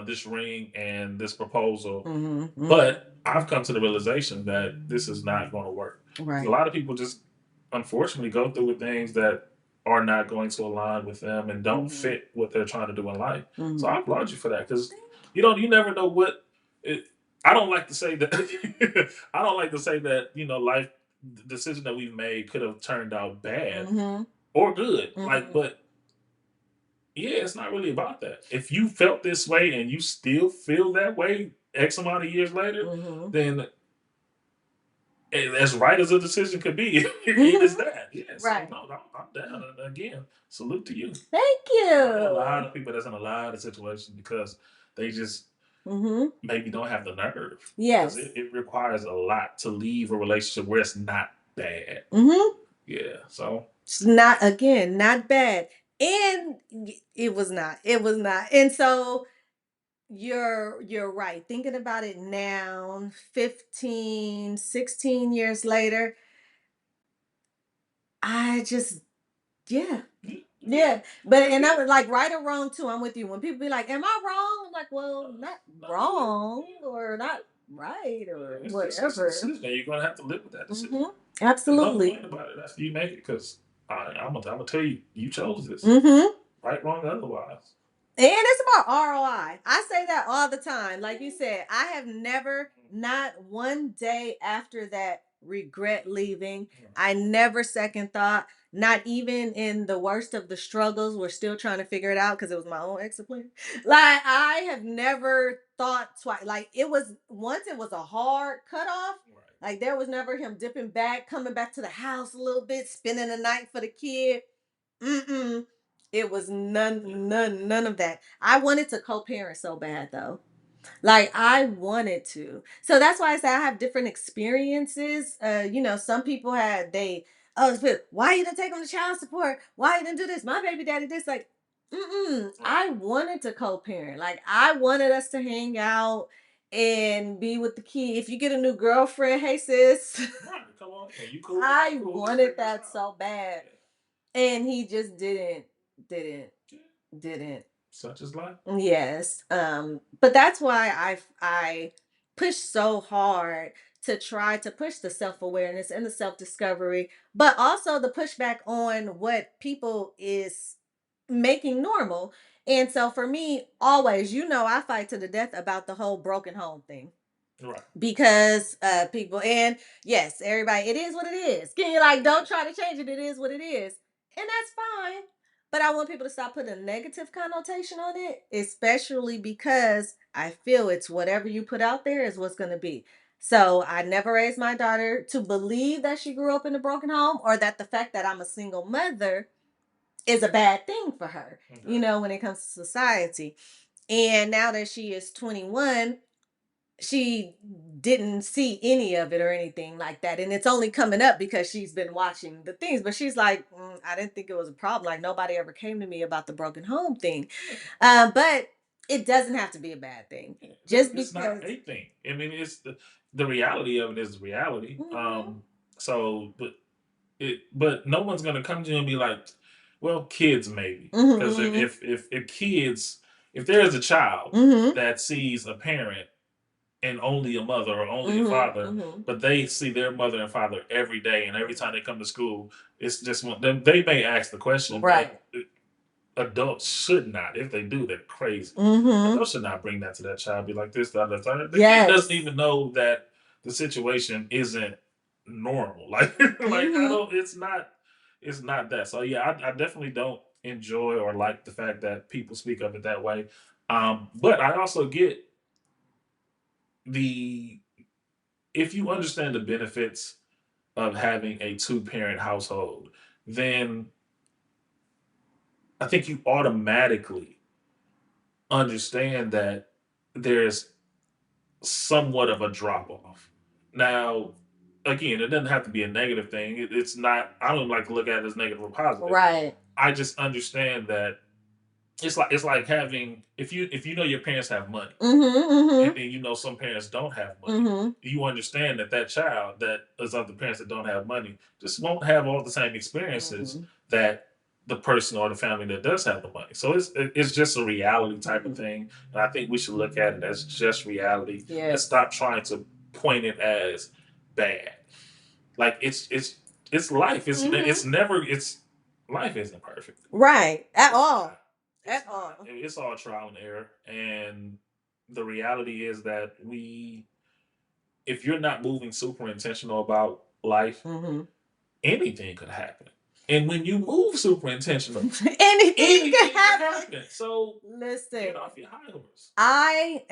Speaker 1: this ring and this proposal, but I've come to the realization that this is not going to work. Right. A lot of people just unfortunately go through with things that are not going to align with them and don't fit what they're trying to do in life. So I applaud you for that because you never know what it, I don't like to say that I don't like to say that life the decision that we've made could have turned out bad or good. Like, but yeah, it's not really about that. If you felt this way and you still feel that way X amount of years later, then as right as a decision could be, it is that. Yeah, so right. No, I'm down. And again, salute to you. Thank you. I know a lot of people that's in a lot of situations because they just maybe don't have the nerve. Yes. Because it requires a lot to leave a relationship where it's not bad. Yeah, so it's not not bad. And it was not. It was not. And so you're right. Thinking about it now, 15, 16 years later, I just yeah. Yeah. But and I was like right or wrong too. I'm with you. When people be like, am I wrong? I'm like, well, not wrong or not right or whatever. You're gonna have to live with that decision. Absolutely. There's no point about it after you make it because I'm gonna tell you, you chose this. Right, wrong, otherwise. And it's about ROI. I say that all the time. Like you said, I have never, not one day after that, regret leaving. I never second thought, not even in the worst of the struggles. We're still trying to figure it out because it was my own exit. Like, I have never thought twice. Like, it was, once it was a hard cutoff. Like, there was never him dipping back, coming back to the house a little bit, spending the night for the kid. Mm-mm. It was none of that. I wanted to co-parent so bad though. Like I wanted to. So that's why I say I have different experiences. Some people had why you didn't take them to child support? Why you didn't do this? My baby daddy this like I wanted to co-parent. Like I wanted us to hang out and be with the kid. If you get a new girlfriend, hey sis. Right, come on. Yeah, you cool. I wanted that so bad. And he just didn't didn't such as life. Yes. But that's why I push so hard to try to push the self-awareness and the self-discovery, but also the pushback on what people is making normal. And so for me, always, I fight to the death about the whole broken home thing.
Speaker 2: Right.
Speaker 1: Because people, and yes, everybody, it is what it is. Can you like don't try to change it? It is what it is. And that's fine. But I want people to stop putting a negative connotation on it, especially because I feel it's whatever you put out there is what's going to be. So I never raised my daughter to believe that she grew up in a broken home, or that the fact that I'm a single mother is a bad thing for her,
Speaker 2: Okay.
Speaker 1: when it comes to society. And now that she is 21, she didn't see any of it or anything like that. And it's only coming up because she's been watching the things. But she's like, I didn't think it was a problem. Like, nobody ever came to me about the broken home thing. But it doesn't have to be a bad thing. Just
Speaker 2: It's not
Speaker 1: because.
Speaker 2: a thing. I mean, it's the reality of it is the reality.
Speaker 1: Mhm.
Speaker 2: So, but no one's gonna come to you and be like, well, kids maybe, because
Speaker 1: Mhm.
Speaker 2: if kids, if there is a child
Speaker 1: Mhm.
Speaker 2: that sees a parent and only a mother or only a
Speaker 1: Mhm.
Speaker 2: father,
Speaker 1: Mhm.
Speaker 2: but they see their mother and father every day, and every time they come to school, it's just they may ask the question, but
Speaker 1: Right.
Speaker 2: adults should not. If they do, they're crazy.
Speaker 1: Mhm.
Speaker 2: Adults should not bring that to that child. Be like this, that, that, that. The kid doesn't
Speaker 1: Yes.
Speaker 2: even know that the situation isn't normal. Like I
Speaker 1: Mhm.
Speaker 2: don't. It's not. It's not that. So yeah, I definitely don't enjoy or like the fact that people speak of it that way. But I also get the if you understand the benefits of having a two parent household, then I think you automatically understand that there's somewhat of a drop off. Now, again, it doesn't have to be a negative thing. It's not. I don't like to look at it as negative or positive.
Speaker 1: Right.
Speaker 2: I just understand that it's like having if you know your parents have money,
Speaker 1: Mhm.
Speaker 2: and
Speaker 1: Mhm.
Speaker 2: then you know some parents don't have money.
Speaker 1: Mhm.
Speaker 2: You understand that that child that is of the parents that don't have money just won't have all the same experiences
Speaker 1: Mhm.
Speaker 2: that the person or the family that does have the money. So it's just a reality type of thing, and I think we should look at it as just reality and
Speaker 1: Yes.
Speaker 2: stop trying to point it as bad. Like it's life. It's
Speaker 1: Mhm.
Speaker 2: never it's life isn't perfect.
Speaker 1: Right. At
Speaker 2: It's
Speaker 1: all.
Speaker 2: not. It's
Speaker 1: At
Speaker 2: not.
Speaker 1: all.
Speaker 2: It's all trial and error. And the reality is that if you're not moving super intentional about life,
Speaker 1: Mhm.
Speaker 2: anything could happen. And when you move super intentional,
Speaker 1: Anything
Speaker 2: anything
Speaker 1: could
Speaker 2: could
Speaker 1: happen.
Speaker 2: happen. So
Speaker 1: Listen,
Speaker 2: get off your high horse.
Speaker 1: I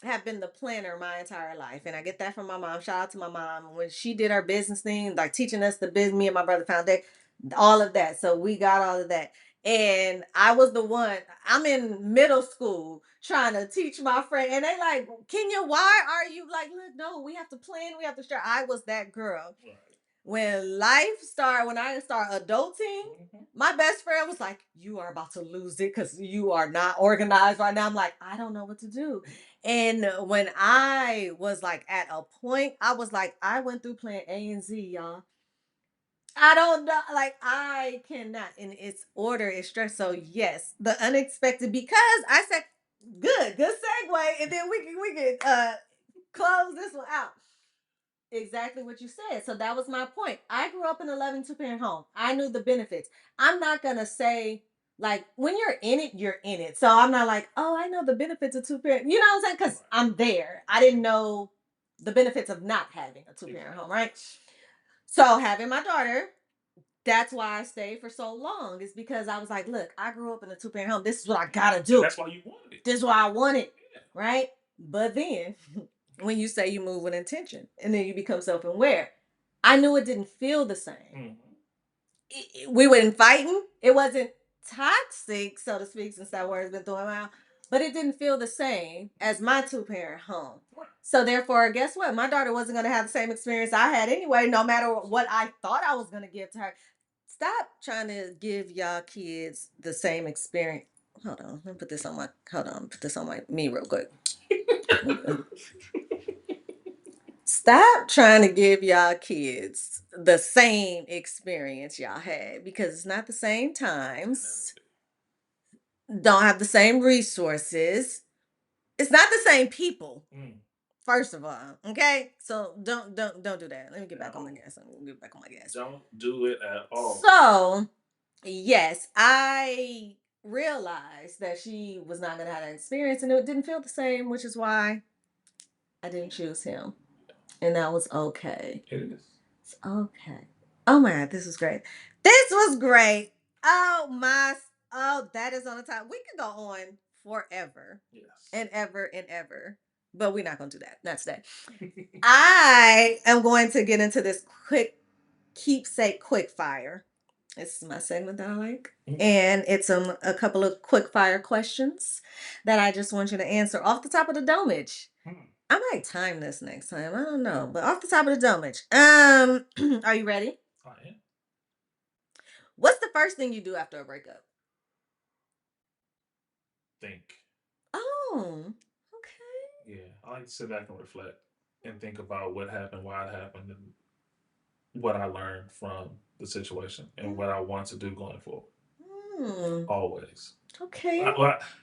Speaker 1: have been the planner my entire life, and I get that from my mom. Shout out to my mom when she did her business thing, like teaching us the business. Me and my brother found that all of that, so we got all of that. And I was the one. I'm in middle school trying to teach my friend, and they like, Kenya, why are you like? Look, no, we have to plan. We have to start. I was that girl.
Speaker 2: Right.
Speaker 1: When I start adulting, my best friend was like, "You are about to lose it because you are not organized right now." I'm like, I don't know what to do. And when I was like at a point, I was like, I went through plan A and Z, y'all. I don't know, like I cannot. And it's order, it's stress. So yes, the unexpected, because I said, good segue, and then we can close this one out. Exactly what you said. So that was my point. I grew up in a loving two-parent home. I knew the benefits. I'm not gonna say like when you're in it, you're in it. So I'm not like, oh, I know the benefits of two-parent. You know what I'm saying? Because
Speaker 2: Right.
Speaker 1: I'm there. I didn't know the benefits of not having a two-parent home,
Speaker 2: Exactly.
Speaker 1: right? So having my daughter, that's why I stayed for so long. Is because I was like, look, I grew up in a two-parent home. This is what I gotta
Speaker 2: And
Speaker 1: do.
Speaker 2: that's why you wanted it.
Speaker 1: This is what I wanted,
Speaker 2: Yeah.
Speaker 1: right? But then when you say you move with intention and then you become self-aware, I knew it didn't feel the same.
Speaker 2: Mhm.
Speaker 1: We weren't fighting. It wasn't toxic, so to speak, since that word's been thrown around, but it didn't feel the same as my two-parent home.
Speaker 2: Right.
Speaker 1: So therefore, guess what? My daughter wasn't going to have the same experience I had anyway, no matter what I thought I was going to give to her. Stop trying to give y'all kids the same experience. Hold on, let me put this on my. Hold on, put this on my me real quick. Stop trying to give y'all kids the same experience y'all had, because it's not the same times, don't have the same resources. It's not the same people.
Speaker 2: Mm.
Speaker 1: First of all, okay. So don't do that. Let me get back on my gas. I'm gonna get back on my gas.
Speaker 2: Don't do it at all.
Speaker 1: So yes, I realized that she was not gonna have that experience, and it didn't feel the same, which is why I didn't choose him, and that was okay.
Speaker 2: It is.
Speaker 1: It's okay. Oh my god, this was great. This was great. Oh my. Oh, that is on the top. We can go on forever.
Speaker 2: Yes.
Speaker 1: And ever and ever. But we're not going to do that. Not today. I am going to get into this quick keepsake quick fire. This is my segment that I like. And it's a couple of quick fire questions that I just want you to answer off the top of the domage. I might time this next time. I don't know. But off the top of the domage. Are you ready?
Speaker 2: I am.
Speaker 1: What's the first thing you do after a breakup?
Speaker 2: Think.
Speaker 1: Oh, okay.
Speaker 2: Yeah, I like to sit back and reflect and think about what happened, why it happened, and what I learned from the situation and what I want to do going forward. Always.
Speaker 1: Okay.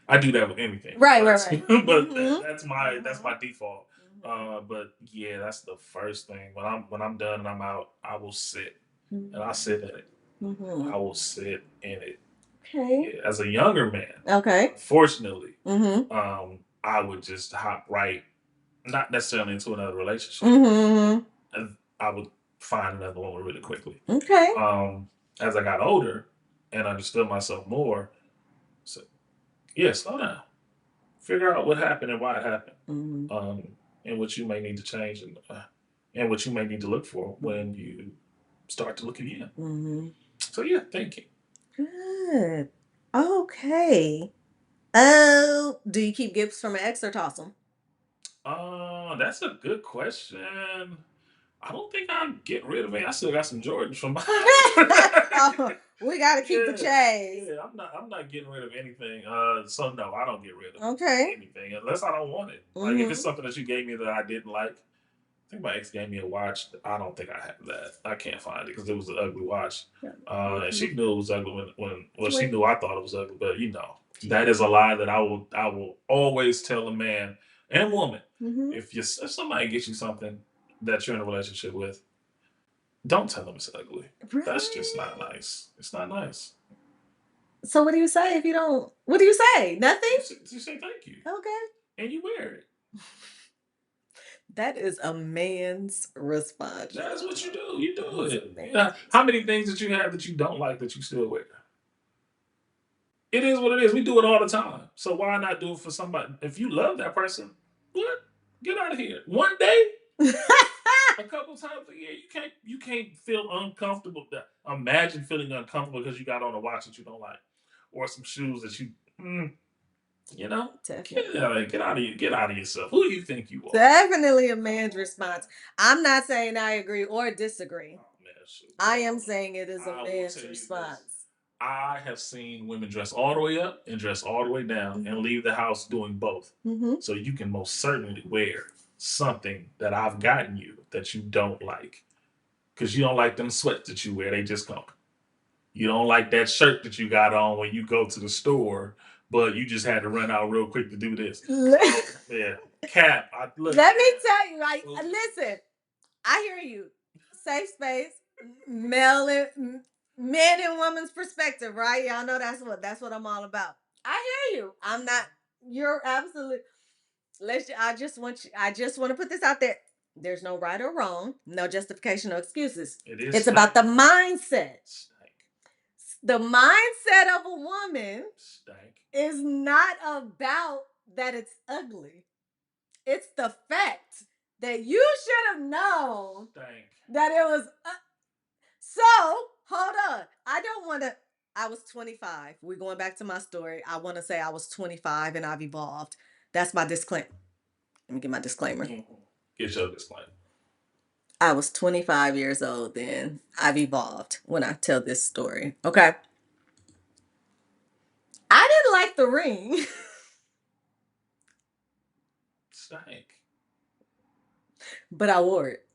Speaker 2: I do that with anything.
Speaker 1: Right, right.
Speaker 2: But that's my default. But yeah, that's the first thing. When I'm done and I'm out, I will sit and I sit in it. I will sit in it.
Speaker 1: Okay.
Speaker 2: Yeah, as a younger man,
Speaker 1: Okay.
Speaker 2: fortunately, I would just hop right, not necessarily into another relationship. And I would find another one really quickly.
Speaker 1: Okay.
Speaker 2: As I got older and understood myself more, so yeah, slow down. Figure out what happened and why it happened, and what you may need to change, and what you may need to look for when you start to look again. So yeah, thinking.
Speaker 1: Good. Okay. Oh, do you keep gifts from an ex or toss them?
Speaker 2: That's a good question. I don't think I'm getting rid of it. I still got some Jordans from
Speaker 1: Oh, we gotta keep the chains.
Speaker 2: Yeah, I'm not getting rid of anything. So no, I don't get rid of
Speaker 1: Okay.
Speaker 2: anything unless I don't want it. Like if it's something that you gave me that I didn't like. I think my ex gave me a watch. I don't think I have that. I can't find it because it was an ugly watch. And she knew it was ugly when she knew I thought it was ugly. But that is a lie that I will always tell a man and woman. If somebody gets you something that you're in a relationship with, don't tell them it's ugly.
Speaker 1: Right.
Speaker 2: That's just not nice. It's not nice.
Speaker 1: So what do you say if you don't? What do you say? Nothing.
Speaker 2: You say thank you.
Speaker 1: Okay.
Speaker 2: And you wear it.
Speaker 1: That is a man's response.
Speaker 2: That's what you do. You do it. Yeah. How many things that you have that you don't like that you still wear? It is what it is. We do it all the time. So why not do it for somebody? If you love that person, what? Get out of here. One day, a couple times a year, you can't feel uncomfortable. Imagine feeling uncomfortable because you got on a watch that you don't like, or some shoes that Definitely. Get out of yourself. Who do you think you are?
Speaker 1: Definitely a man's response. I'm not saying I agree or disagree.
Speaker 2: Oh, man,
Speaker 1: I am saying it is a man's response.
Speaker 2: I have seen women dress all the way up and dress all the way down and leave the house doing both. So you can most certainly wear something that I've gotten you that you don't like. Because you don't like them sweats that you wear, they just come. You don't like that shirt that you got on when you go to the store, but you just had to run out real quick to do this. Yeah. Cap.
Speaker 1: Let me tell you, listen, I hear you. Safe space, male and man and woman's perspective, right? Y'all know that's what I'm all about. I hear you. I'm not. You're absolutely. I just want to put this out there. There's no right or wrong, no justification, no excuses. It's about the mindset. The mindset of a woman is not about that it's ugly. It's the fact that you should have known that it was. So, hold on. I don't want to. I was 25. We're going back to my story. I want to say I was 25 and I've evolved. That's my disclaimer. Let me get my disclaimer.
Speaker 2: Get your disclaimer.
Speaker 1: I was 25 years old then. I've evolved when I tell this story. Okay. I didn't like the ring.
Speaker 2: Stank.
Speaker 1: But I wore it.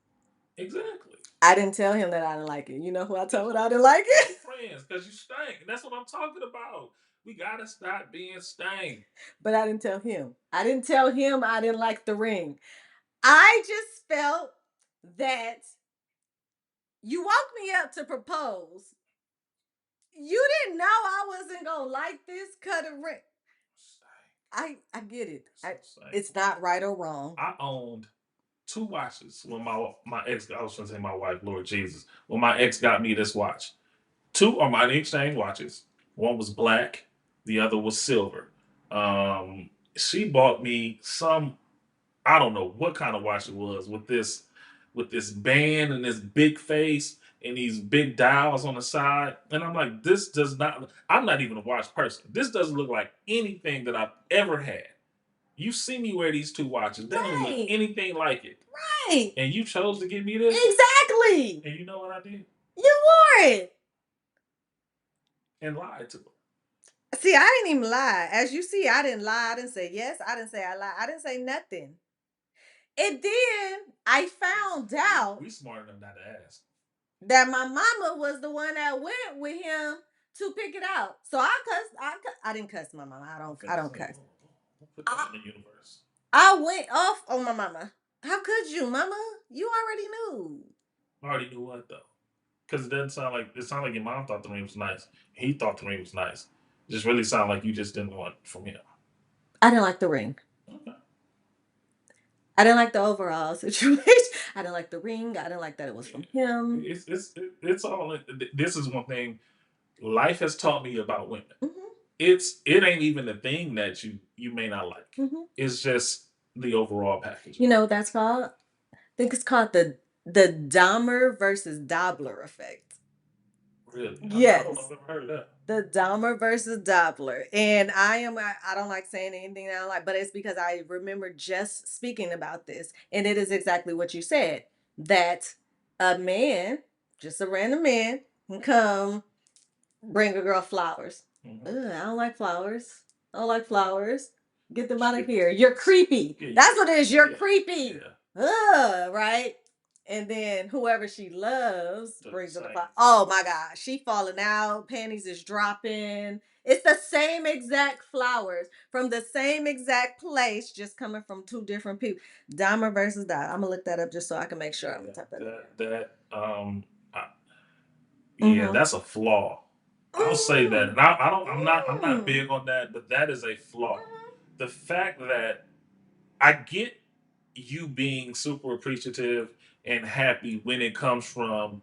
Speaker 2: Exactly.
Speaker 1: I didn't tell him that I didn't like it. You know who I told I didn't like it?
Speaker 2: Friends, because you stank. That's what I'm talking about. We gotta stop being stank.
Speaker 1: But I didn't tell him. I didn't tell him I didn't like the ring. I just felt that you woke me up to propose. You didn't know I wasn't gonna like this cut of ring. I get it. It's not right or wrong.
Speaker 2: I owned two watches when my ex. I was going to say my wife, Lord Jesus. When my ex got me this watch, two are my exchange watches. One was black, the other was silver. She bought me some, I don't know what kind of watch it was, with this band and this big face and these big dials on the side. And I'm like, this does not. I'm not even a watch person. This doesn't look like anything that I've ever had. You see me wear these two watches. They don't look anything like it.
Speaker 1: Right.
Speaker 2: And you chose to give me this?
Speaker 1: Exactly.
Speaker 2: And you know what I did?
Speaker 1: You wore it.
Speaker 2: And lied to her.
Speaker 1: See, I didn't even lie. As you see, I didn't lie. I didn't say yes. I didn't say I lied. I didn't say nothing. And then I found out
Speaker 2: We smart enough not to ask.
Speaker 1: that my mama was the one that went with him to pick it out. So I cussed. I didn't cuss my mama. I don't cuss.
Speaker 2: Put that in the universe.
Speaker 1: I went off on my mama. How could you, mama? You already knew.
Speaker 2: I already knew what though. Because it doesn't sound like it sounded like your mom thought the ring was nice. He thought the ring was nice. It just really sounded like you just didn't want it from him.
Speaker 1: I didn't like the ring.
Speaker 2: Okay.
Speaker 1: I didn't like the overall situation. I didn't like the ring. I didn't like that it was from him.
Speaker 2: It's all. This is one thing life has taught me about women.
Speaker 1: Mm-hmm.
Speaker 2: It ain't even the thing that you may not like.
Speaker 1: Mm-hmm.
Speaker 2: It's just the overall package.
Speaker 1: You know what that's called? I think it's called the Dahmer versus Dobler effect.
Speaker 2: Really?
Speaker 1: Yes.
Speaker 2: I don't know if I've ever heard of that.
Speaker 1: The Dahmer versus Dobler. And I don't like saying anything that I don't like, but it's because I remember just speaking about this. And it is exactly what you said. That a man, just a random man, can come bring a girl flowers.
Speaker 2: Mm-hmm.
Speaker 1: Ugh, I don't like flowers. I don't like flowers. Get them out of here. You're creepy.
Speaker 2: Yeah,
Speaker 1: That's what it is. You're
Speaker 2: yeah,
Speaker 1: creepy.
Speaker 2: Yeah.
Speaker 1: Ugh, right? And then whoever she loves
Speaker 2: The
Speaker 1: brings her the
Speaker 2: same.
Speaker 1: flower. Oh my God. She falling out. Panties is dropping. It's the same exact flowers from the same exact place, just coming from two different people. Dahmer versus Dahmer. I'm gonna look that up just so I can make sure I'm gonna type
Speaker 2: yeah, that's a flaw. I'll say that. And I don't. I'm not
Speaker 1: Mm.
Speaker 2: big on that, but that is a flaw. The fact that I get you being super appreciative and happy when it comes from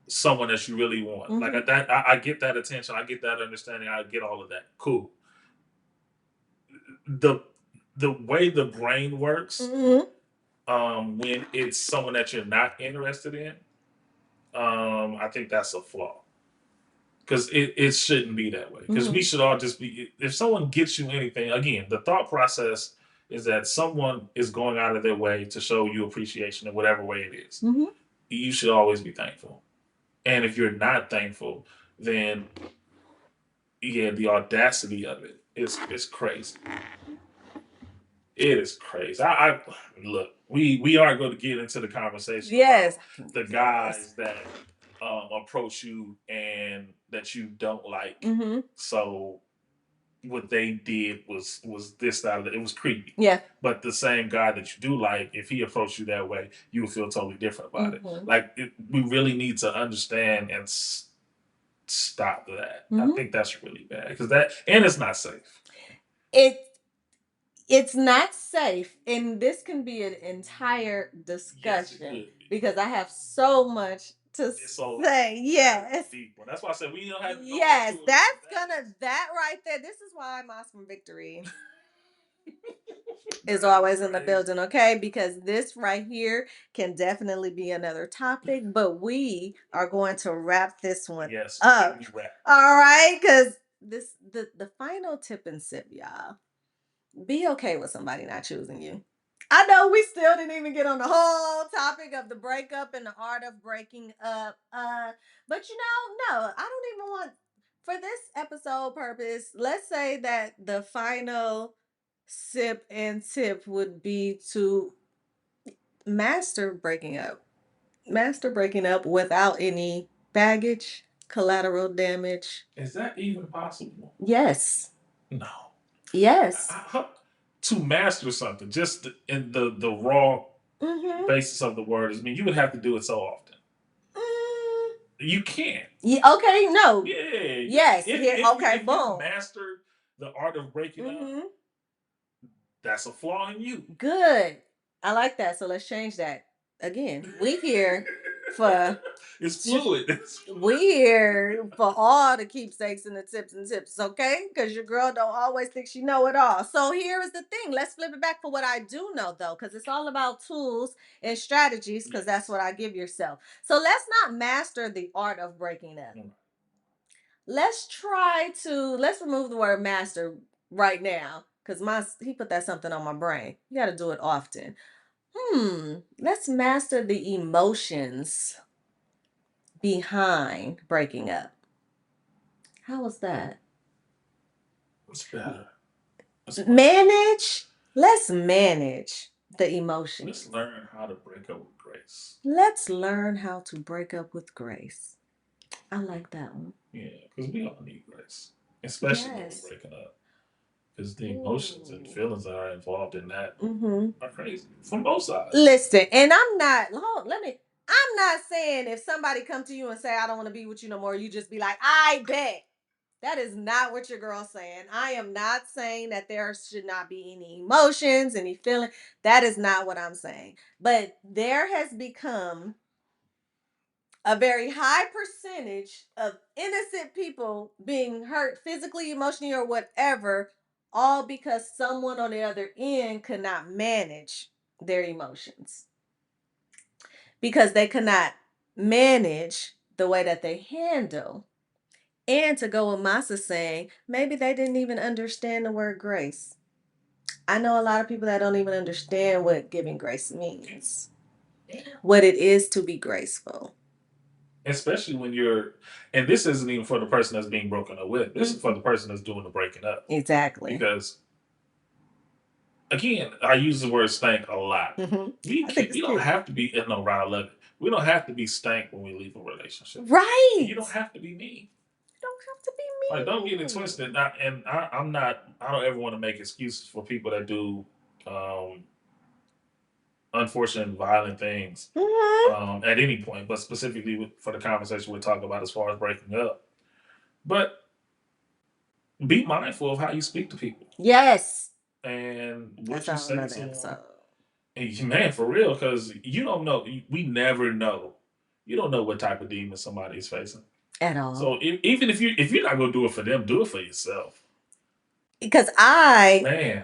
Speaker 2: someone that you really want. Like that, I get that attention. I get that understanding. I get all of that. Cool. The the way the brain works, when it's someone that you're not interested in, I think that's a flaw. Because it shouldn't be that way. Because we should all just be. If someone gets you anything, again, the thought process is that someone is going out of their way to show you appreciation in whatever way it is. You should always be thankful. And if you're not thankful, then yeah, the audacity of it is crazy. It is crazy. I look. We are going to get into the conversation.
Speaker 1: Yes.
Speaker 2: About the guys that approach you and that you don't like. So what they did was this that it was creepy. Yeah. But the same guy that you do like, if he approached you that way, you would feel totally different about it. Like we really need to understand and stop that. I think that's really bad because that and it's not safe. It's not safe, and this can be an entire discussion because I have so much to say. Yes. That's why I said we don't have. Yes, that's gonna that right there. This is why Moss from Victory is always in the building, okay? Because this right here can definitely be another topic, but we are going to wrap this one up. All right, because the final tip and sip, y'all. Be okay with somebody not choosing you. I know we still didn't even get on the whole topic of the breakup and the art of breaking up. But no, I don't even want for this episode purpose, let's say that the final sip and tip would be to master breaking up. Master breaking up without any baggage, collateral damage. Is that even possible?
Speaker 1: Yes.
Speaker 2: No.
Speaker 1: Yes.
Speaker 2: To master something, just in the raw. basis of the word is, I mean, you would have to do it so often. You can't.
Speaker 1: Yeah, okay, no.
Speaker 2: Yeah.
Speaker 1: Yes. Okay,
Speaker 2: if
Speaker 1: boom.
Speaker 2: you master the art of breaking up, that's a flaw in you.
Speaker 1: Good. I like that. So let's change that. Again, we here for
Speaker 2: it's fluid.
Speaker 1: We here for all the keepsakes and the tips, okay? Because your girl don't always think she know it all. So here is the thing. Let's flip it back for what I do know, though, because it's all about tools and strategies, because that's what I give yourself. So let's not master the art of breaking up. Let's remove the word master right now, because he put that something on my brain. You got to do it often. Let's master the emotions behind breaking up. How was that?
Speaker 2: What's better?
Speaker 1: Manage. Let's manage the emotions.
Speaker 2: Let's learn how to break up with grace.
Speaker 1: Let's learn how to break up with grace. I like that one.
Speaker 2: Yeah, because we all need grace, especially when we're breaking up. Because the emotions and feelings that are involved in that are crazy from both sides.
Speaker 1: Listen, and I'm not saying if somebody come to you and say, I don't want to be with you no more, you just be like, I bet. That is not what your girl's saying. I am not saying that there should not be any emotions, any feeling. That is not what I'm saying. But there has become a very high percentage of innocent people being hurt physically, emotionally, or whatever, all because someone on the other end could not manage their emotions. Because they could not manage the way that they handle. And to go with Masa saying, maybe they didn't even understand the word grace. I know a lot of people that don't even understand what giving grace means, what it is to be graceful.
Speaker 2: Especially when and this isn't even for the person that's being broken up with. This is for the person that's doing the breaking up.
Speaker 1: Exactly.
Speaker 2: Because, again, I use the word stank a lot. We don't have to be, no, I love it. We don't have to be stank when we leave a relationship.
Speaker 1: Right.
Speaker 2: And you don't have to be mean.
Speaker 1: Don't have to be mean.
Speaker 2: Like, don't get it twisted. I'm not. I don't ever want to make excuses for people that do unfortunate and violent things at any point, but specifically for the conversation we're talking about as far as breaking up. But be mindful of how you speak to people.
Speaker 1: Yes.
Speaker 2: And what
Speaker 1: That's
Speaker 2: you say to them. And man, for real, because you don't know. We never know. You don't know what type of demon somebody is facing
Speaker 1: at all.
Speaker 2: So even if you're not gonna do it for them, do it for yourself.
Speaker 1: Because I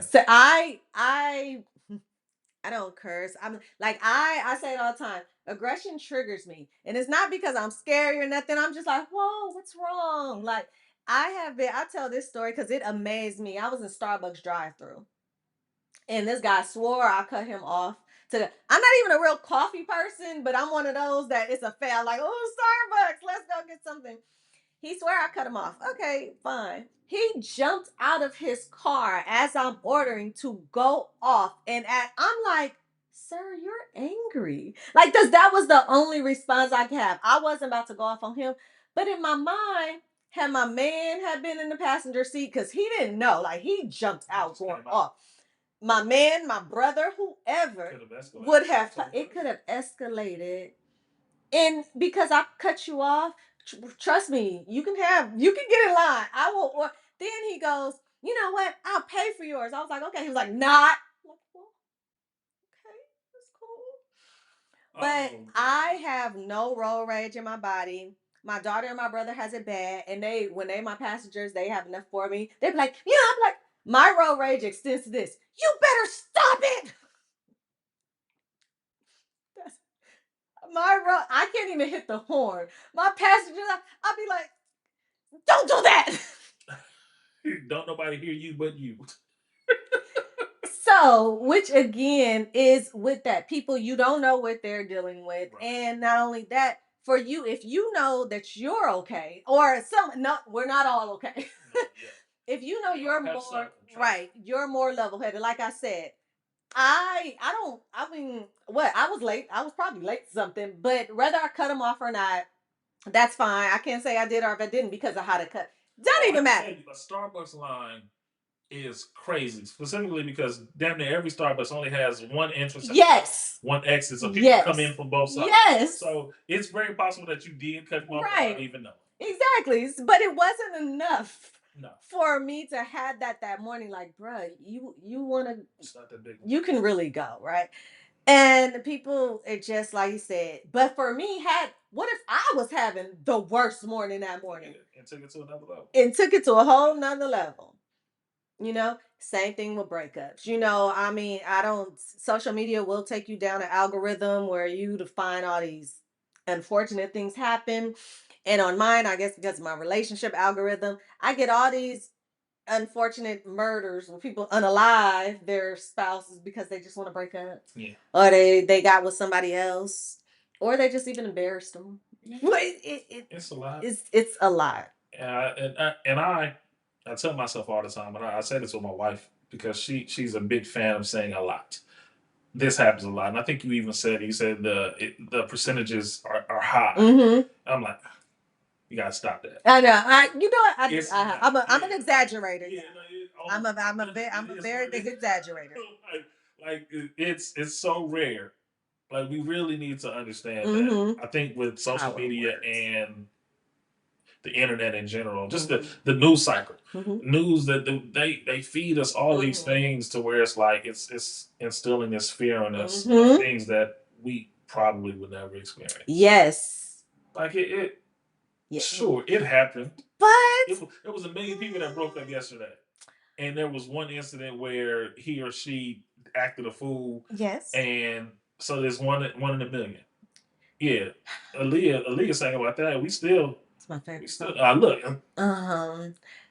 Speaker 1: don't curse. I'm like I say it all the time. Aggression triggers me, and it's not because I'm scary or nothing. I'm just like, whoa, what's wrong? Like I tell this story because it amazed me. I was in Starbucks drive-through, and this guy swore I cut him off. I'm not even a real coffee person, but I'm one of those that it's a fail. Like, oh, Starbucks, let's go get something. He swear I cut him off. Okay, fine. He jumped out of his car as I'm ordering to go off. And I'm like, sir, you're angry. Like, that was the only response I could have. I wasn't about to go off on him. But in my mind, had my man had been in the passenger seat, because he didn't know. Like, he jumped out going off. My man, my brother, whoever would have, it could have escalated. And because I cut you off, trust me, you can get in line. I will. Or then he goes, you know what? I'll pay for yours. I was like, okay. He was like, not. I'm like, well, okay, that's cool. But I have no road rage in my body. My daughter and my brother has it bad, and when they my passengers, they have enough for me. They're like, yeah. I'm like, my road rage extends to this. You better stop it. I can't even hit the horn. My passengers, I'll be like, don't do that.
Speaker 2: Don't nobody hear you but you.
Speaker 1: So, which again is with that people, you don't know what they're dealing with. Right. And not only that, for you, if you know that you're okay, or we're not all okay. No, yeah. If you know you're more right, you're more level headed. Like I said, I mean, what? I was late. I was probably late to something, but whether I cut them off or not, that's fine. I can't say I did or if I didn't because of how to cut. Doesn't even matter.
Speaker 2: A Starbucks line is crazy, specifically because damn near every Starbucks only has one entrance,
Speaker 1: yes,
Speaker 2: one exit, so people come in
Speaker 1: yes,
Speaker 2: from both sides.
Speaker 1: yes.
Speaker 2: So it's very possible that you did cut them off without
Speaker 1: Right.
Speaker 2: even knowing.
Speaker 1: Exactly. But it wasn't enough
Speaker 2: No,
Speaker 1: for me to have that morning. Like, bruh, you want to,
Speaker 2: it's not that big.
Speaker 1: you can really go, right? And people, it just like you said. But for me, had what if I was having the worst morning that morning?
Speaker 2: Yeah, and took it to another level.
Speaker 1: And took it to a whole nother level. Same thing with breakups. I mean, I don't, social media will take you down an algorithm where you to find all these unfortunate things happen. And on mine, I guess because of my relationship algorithm, I get all these unfortunate murders when people unalive their spouses because they just want to break up.
Speaker 2: Yeah.
Speaker 1: Or they got with somebody else. Or they just even embarrassed them.
Speaker 2: Yeah. It's a lot.
Speaker 1: It's a lot.
Speaker 2: And I tell myself all the time, and I say this with my wife because she's a big fan of saying a lot. This happens a lot, and I think you said the percentages are high.
Speaker 1: Mm-hmm.
Speaker 2: I'm like, you gotta stop that.
Speaker 1: I know. What?
Speaker 2: It's
Speaker 1: I'm an
Speaker 2: yeah,
Speaker 1: exaggerator.
Speaker 2: yeah,
Speaker 1: Yeah.
Speaker 2: no, it,
Speaker 1: I'm a
Speaker 2: it is
Speaker 1: very
Speaker 2: what
Speaker 1: big
Speaker 2: it is.
Speaker 1: exaggerator.
Speaker 2: It's so rare. Like we really need to understand that.
Speaker 1: Mm-hmm.
Speaker 2: I think with social
Speaker 1: Power
Speaker 2: media
Speaker 1: words.
Speaker 2: and the internet in general, just
Speaker 1: Mm-hmm.
Speaker 2: the news cycle,
Speaker 1: Mm-hmm.
Speaker 2: news that they feed us all these
Speaker 1: Mm-hmm.
Speaker 2: things to where it's like it's instilling this fear in us of
Speaker 1: Mm-hmm.
Speaker 2: things that we probably would never experience.
Speaker 1: Yes.
Speaker 2: Like it
Speaker 1: Yeah.
Speaker 2: sure it happened.
Speaker 1: But
Speaker 2: It was a million people that broke up yesterday, and there was one incident where he or she acted a fool,
Speaker 1: yes.
Speaker 2: and so there's one in a million. Yeah, Aaliyah sang about that.
Speaker 1: It's my favorite
Speaker 2: We still
Speaker 1: song.
Speaker 2: look.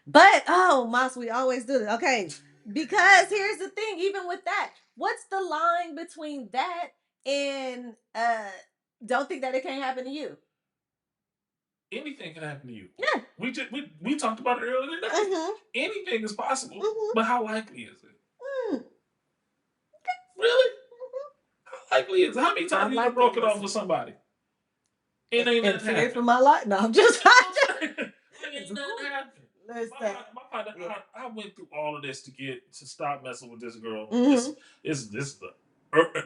Speaker 1: But oh, Moss, we always do it. Okay. Because here's the thing, even with that, what's the line between that and don't think that it can't happen to you?
Speaker 2: Anything can happen to you.
Speaker 1: Yeah.
Speaker 2: We talked about it earlier today.
Speaker 1: Mm-hmm.
Speaker 2: Anything is possible,
Speaker 1: Mm-hmm.
Speaker 2: but how likely is it?
Speaker 1: Mm.
Speaker 2: Really? How likely is it? How many
Speaker 1: I
Speaker 2: times have you
Speaker 1: like
Speaker 2: broke
Speaker 1: that
Speaker 2: it off with
Speaker 1: listening.
Speaker 2: somebody? It ain't
Speaker 1: And
Speaker 2: nothing
Speaker 1: fear for
Speaker 2: happened.
Speaker 1: my life. No, I'm just
Speaker 2: It ain't nothing happened.
Speaker 1: listen.
Speaker 2: My partner,
Speaker 1: Yeah.
Speaker 2: I went through all of this to stop messing with this girl.
Speaker 1: Mm-hmm.
Speaker 2: This is the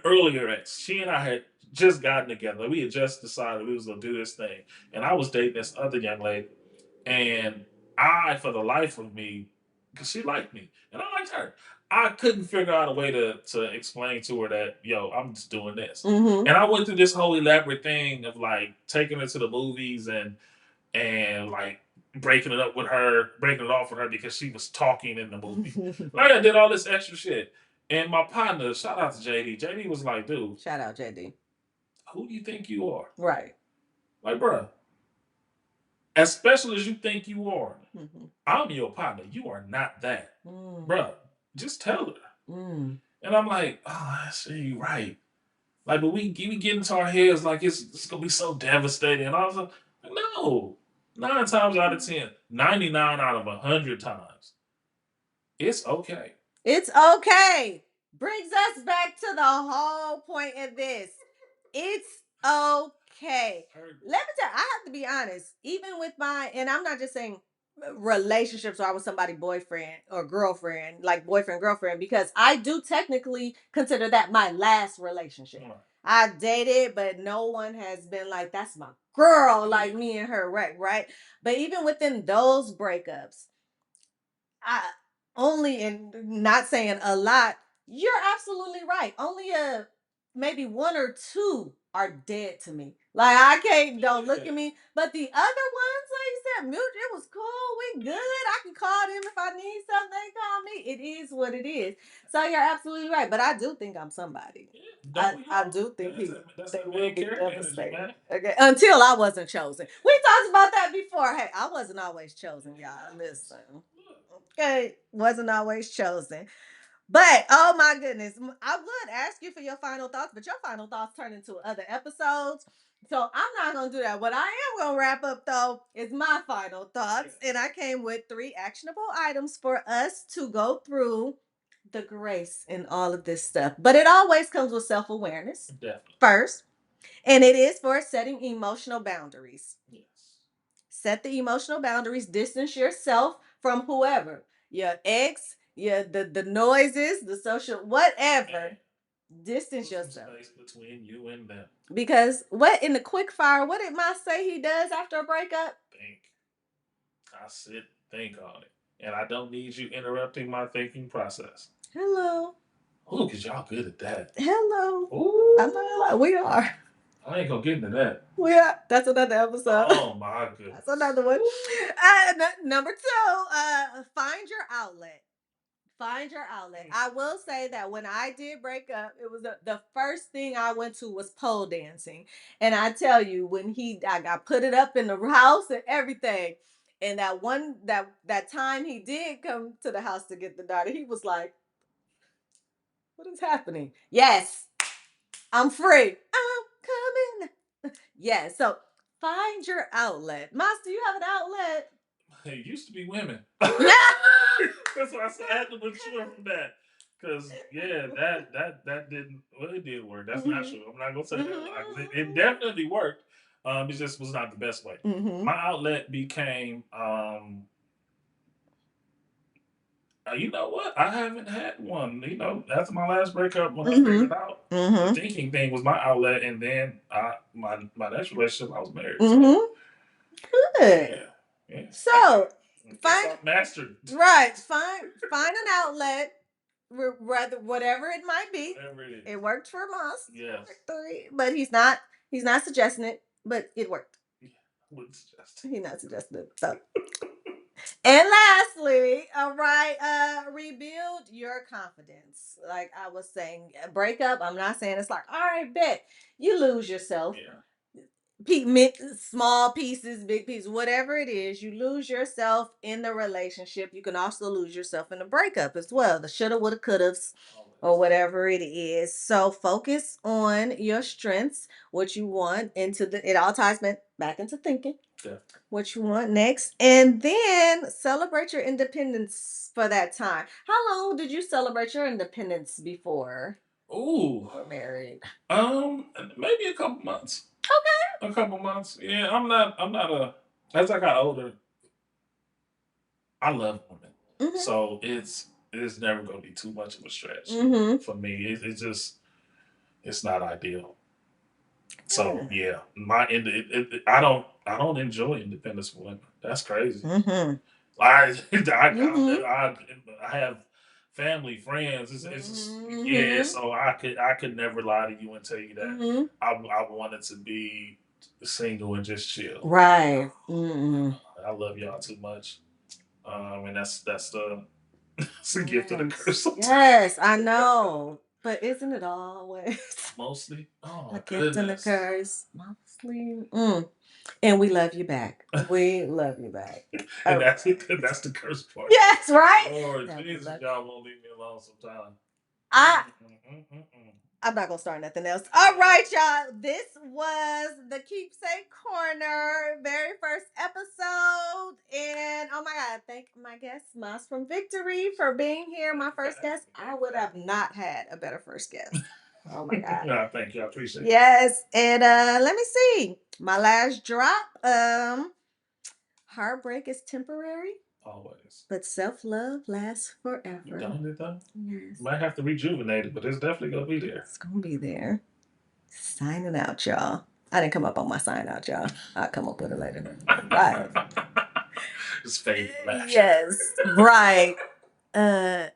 Speaker 2: earlier ex. She and I had just gotten together. We had just decided we was gonna do this thing, and I was dating this other young lady, and I, for the life of me, because she liked me and I liked her, I couldn't figure out a way to explain to her that yo, I'm just doing this.
Speaker 1: Mm-hmm.
Speaker 2: And I went through this whole elaborate thing of like taking her to the movies and like breaking it up with her, breaking it off with her because she was talking in the movie. Like I did all this extra shit. And my partner, shout out to JD. JD was like, dude,
Speaker 1: Shout out, JD.
Speaker 2: who do you think you are?
Speaker 1: Right.
Speaker 2: Like, bruh, as special as you think you are,
Speaker 1: Mm-hmm.
Speaker 2: I'm your partner. You are not that. Bruh, just tell her.
Speaker 1: Mm.
Speaker 2: And I'm like, oh, I see, you right. Like, but we get into our heads like it's gonna be so devastating. And I was like, no. 9 times out of 10, 99 out of 100 times, it's okay.
Speaker 1: It's okay. Brings us back to the whole point of this. It's okay. Let me tell you, I have to be honest. Even with and I'm not just saying relationships or with somebody boyfriend or girlfriend, like boyfriend, girlfriend, because I do technically consider that my last relationship.
Speaker 2: Right.
Speaker 1: I dated, but no one has been like, that's my girl, like me and her, right? But even within those breakups, I only, and not saying a lot, you're absolutely right. Only maybe one or two are dead to me. Like I can't, don't look at me. But the other ones, like you said, mutual, it was cool. We good. I can call them if I need something. They call me. It is what it is. So you're absolutely right. But I do think I'm somebody. I do think they will be devastated. Okay. Until I wasn't chosen. We talked about that before. Hey, I wasn't always chosen, y'all. Listen. Okay. Wasn't always chosen. But oh my goodness, I would ask you for your final thoughts, but your final thoughts turn into other episodes. So I'm not gonna do that. What I am gonna wrap up though is my final thoughts. And I came with 3 actionable items for us to go through the grace in all of this stuff. But it always comes with self-awareness. Definitely. First. And it is for setting emotional boundaries. Yes. Set the emotional boundaries, distance yourself from whoever, your ex, Yeah, the noises, the social whatever. Distance yourself.
Speaker 2: Space between you and them.
Speaker 1: Because what in the quick fire, what did Ma say he does after a breakup?
Speaker 2: Think. I sit, think on it. And I don't need you interrupting my thinking process.
Speaker 1: Hello.
Speaker 2: Oh, because y'all good at that.
Speaker 1: Hello.
Speaker 2: Ooh.
Speaker 1: I'm not like we are.
Speaker 2: I ain't gonna get into that.
Speaker 1: We are. That's another episode.
Speaker 2: Oh my goodness.
Speaker 1: That's another one. Number two, find your outlet. Find your outlet. I will say that when I did break up, it was the first thing I went to was pole dancing. And I tell you, when I got put it up in the house and everything. And that time he did come to the house to get the daughter, he was like, "What is happening?" Yes, I'm free. I'm coming. Yes. So find your outlet. Master, you have an outlet.
Speaker 2: It used to be women. That's why I said I had to mature from that. Because that didn't it did work. That's not true. I'm not gonna say that. It definitely worked. It just was not the best way. My outlet became you know what? I haven't had one. You know, after my last breakup, when I figured out the thinking thing was my outlet, and then my next relationship, I was married. So,
Speaker 1: good.
Speaker 2: Yeah. Yeah.
Speaker 1: So
Speaker 2: Find mastered.
Speaker 1: Right. Find an outlet, rather whatever it might be.
Speaker 2: Whatever it is.
Speaker 1: It worked for Moss.
Speaker 2: Yes.
Speaker 1: But he's not suggesting it, but it worked.
Speaker 2: Yeah, wouldn't suggest it.
Speaker 1: He's not suggesting it. So and lastly, all right, rebuild your confidence. Like I was saying, breakup. I'm not saying it's like, all right, bet you lose yourself.
Speaker 2: Yeah.
Speaker 1: Small pieces, big pieces, whatever it is, you lose yourself in the relationship. You can also lose yourself in the breakup as well. The shoulda, woulda, couldas, or whatever it is. So focus on your strengths, what you want it all ties back into thinking. Yeah. What you want next, and then celebrate your independence for that time. How long did you celebrate your independence before?
Speaker 2: Ooh.
Speaker 1: We're married.
Speaker 2: Maybe a couple months. Okay. A couple months. Yeah, I'm not a. As I got older, I love women, so it's never gonna be too much of a stretch for me. It's just it's not ideal. So yeah, I don't enjoy independence for women. That's crazy. I have family, friends. It's just, yeah. So I could never lie to you and tell you that I wanted to be single and just chill. Right. I love y'all too much. And that's the it's a gift and a curse.
Speaker 1: Yes, I know. But isn't it always
Speaker 2: Mostly? Oh my
Speaker 1: a gift and a
Speaker 2: goodness.
Speaker 1: curse? Mostly. And we love you back. We love you back.
Speaker 2: And that's the curse part.
Speaker 1: Yes, right?
Speaker 2: Lord Jesus, y'all won't leave me alone sometime.
Speaker 1: I'm not gonna start nothing else. All right, y'all. This was the Keepsake Corner, very first episode. And oh my God, thank my guest, Moss from Victory, for being here. My first guest. I would have not had a better first guest. Oh my God.
Speaker 2: No, thank you. I appreciate it.
Speaker 1: Yes. And let me see. My last drop. Heartbreak is temporary.
Speaker 2: Always.
Speaker 1: But self-love lasts forever.
Speaker 2: Don't it though?
Speaker 1: Yes.
Speaker 2: Might have to rejuvenate it, but it's definitely gonna be there.
Speaker 1: It's gonna be there. Signing out, y'all. I didn't come up on my sign out, y'all. I'll come up with it later. Right.
Speaker 2: It's fade flash.
Speaker 1: Yes. Right. And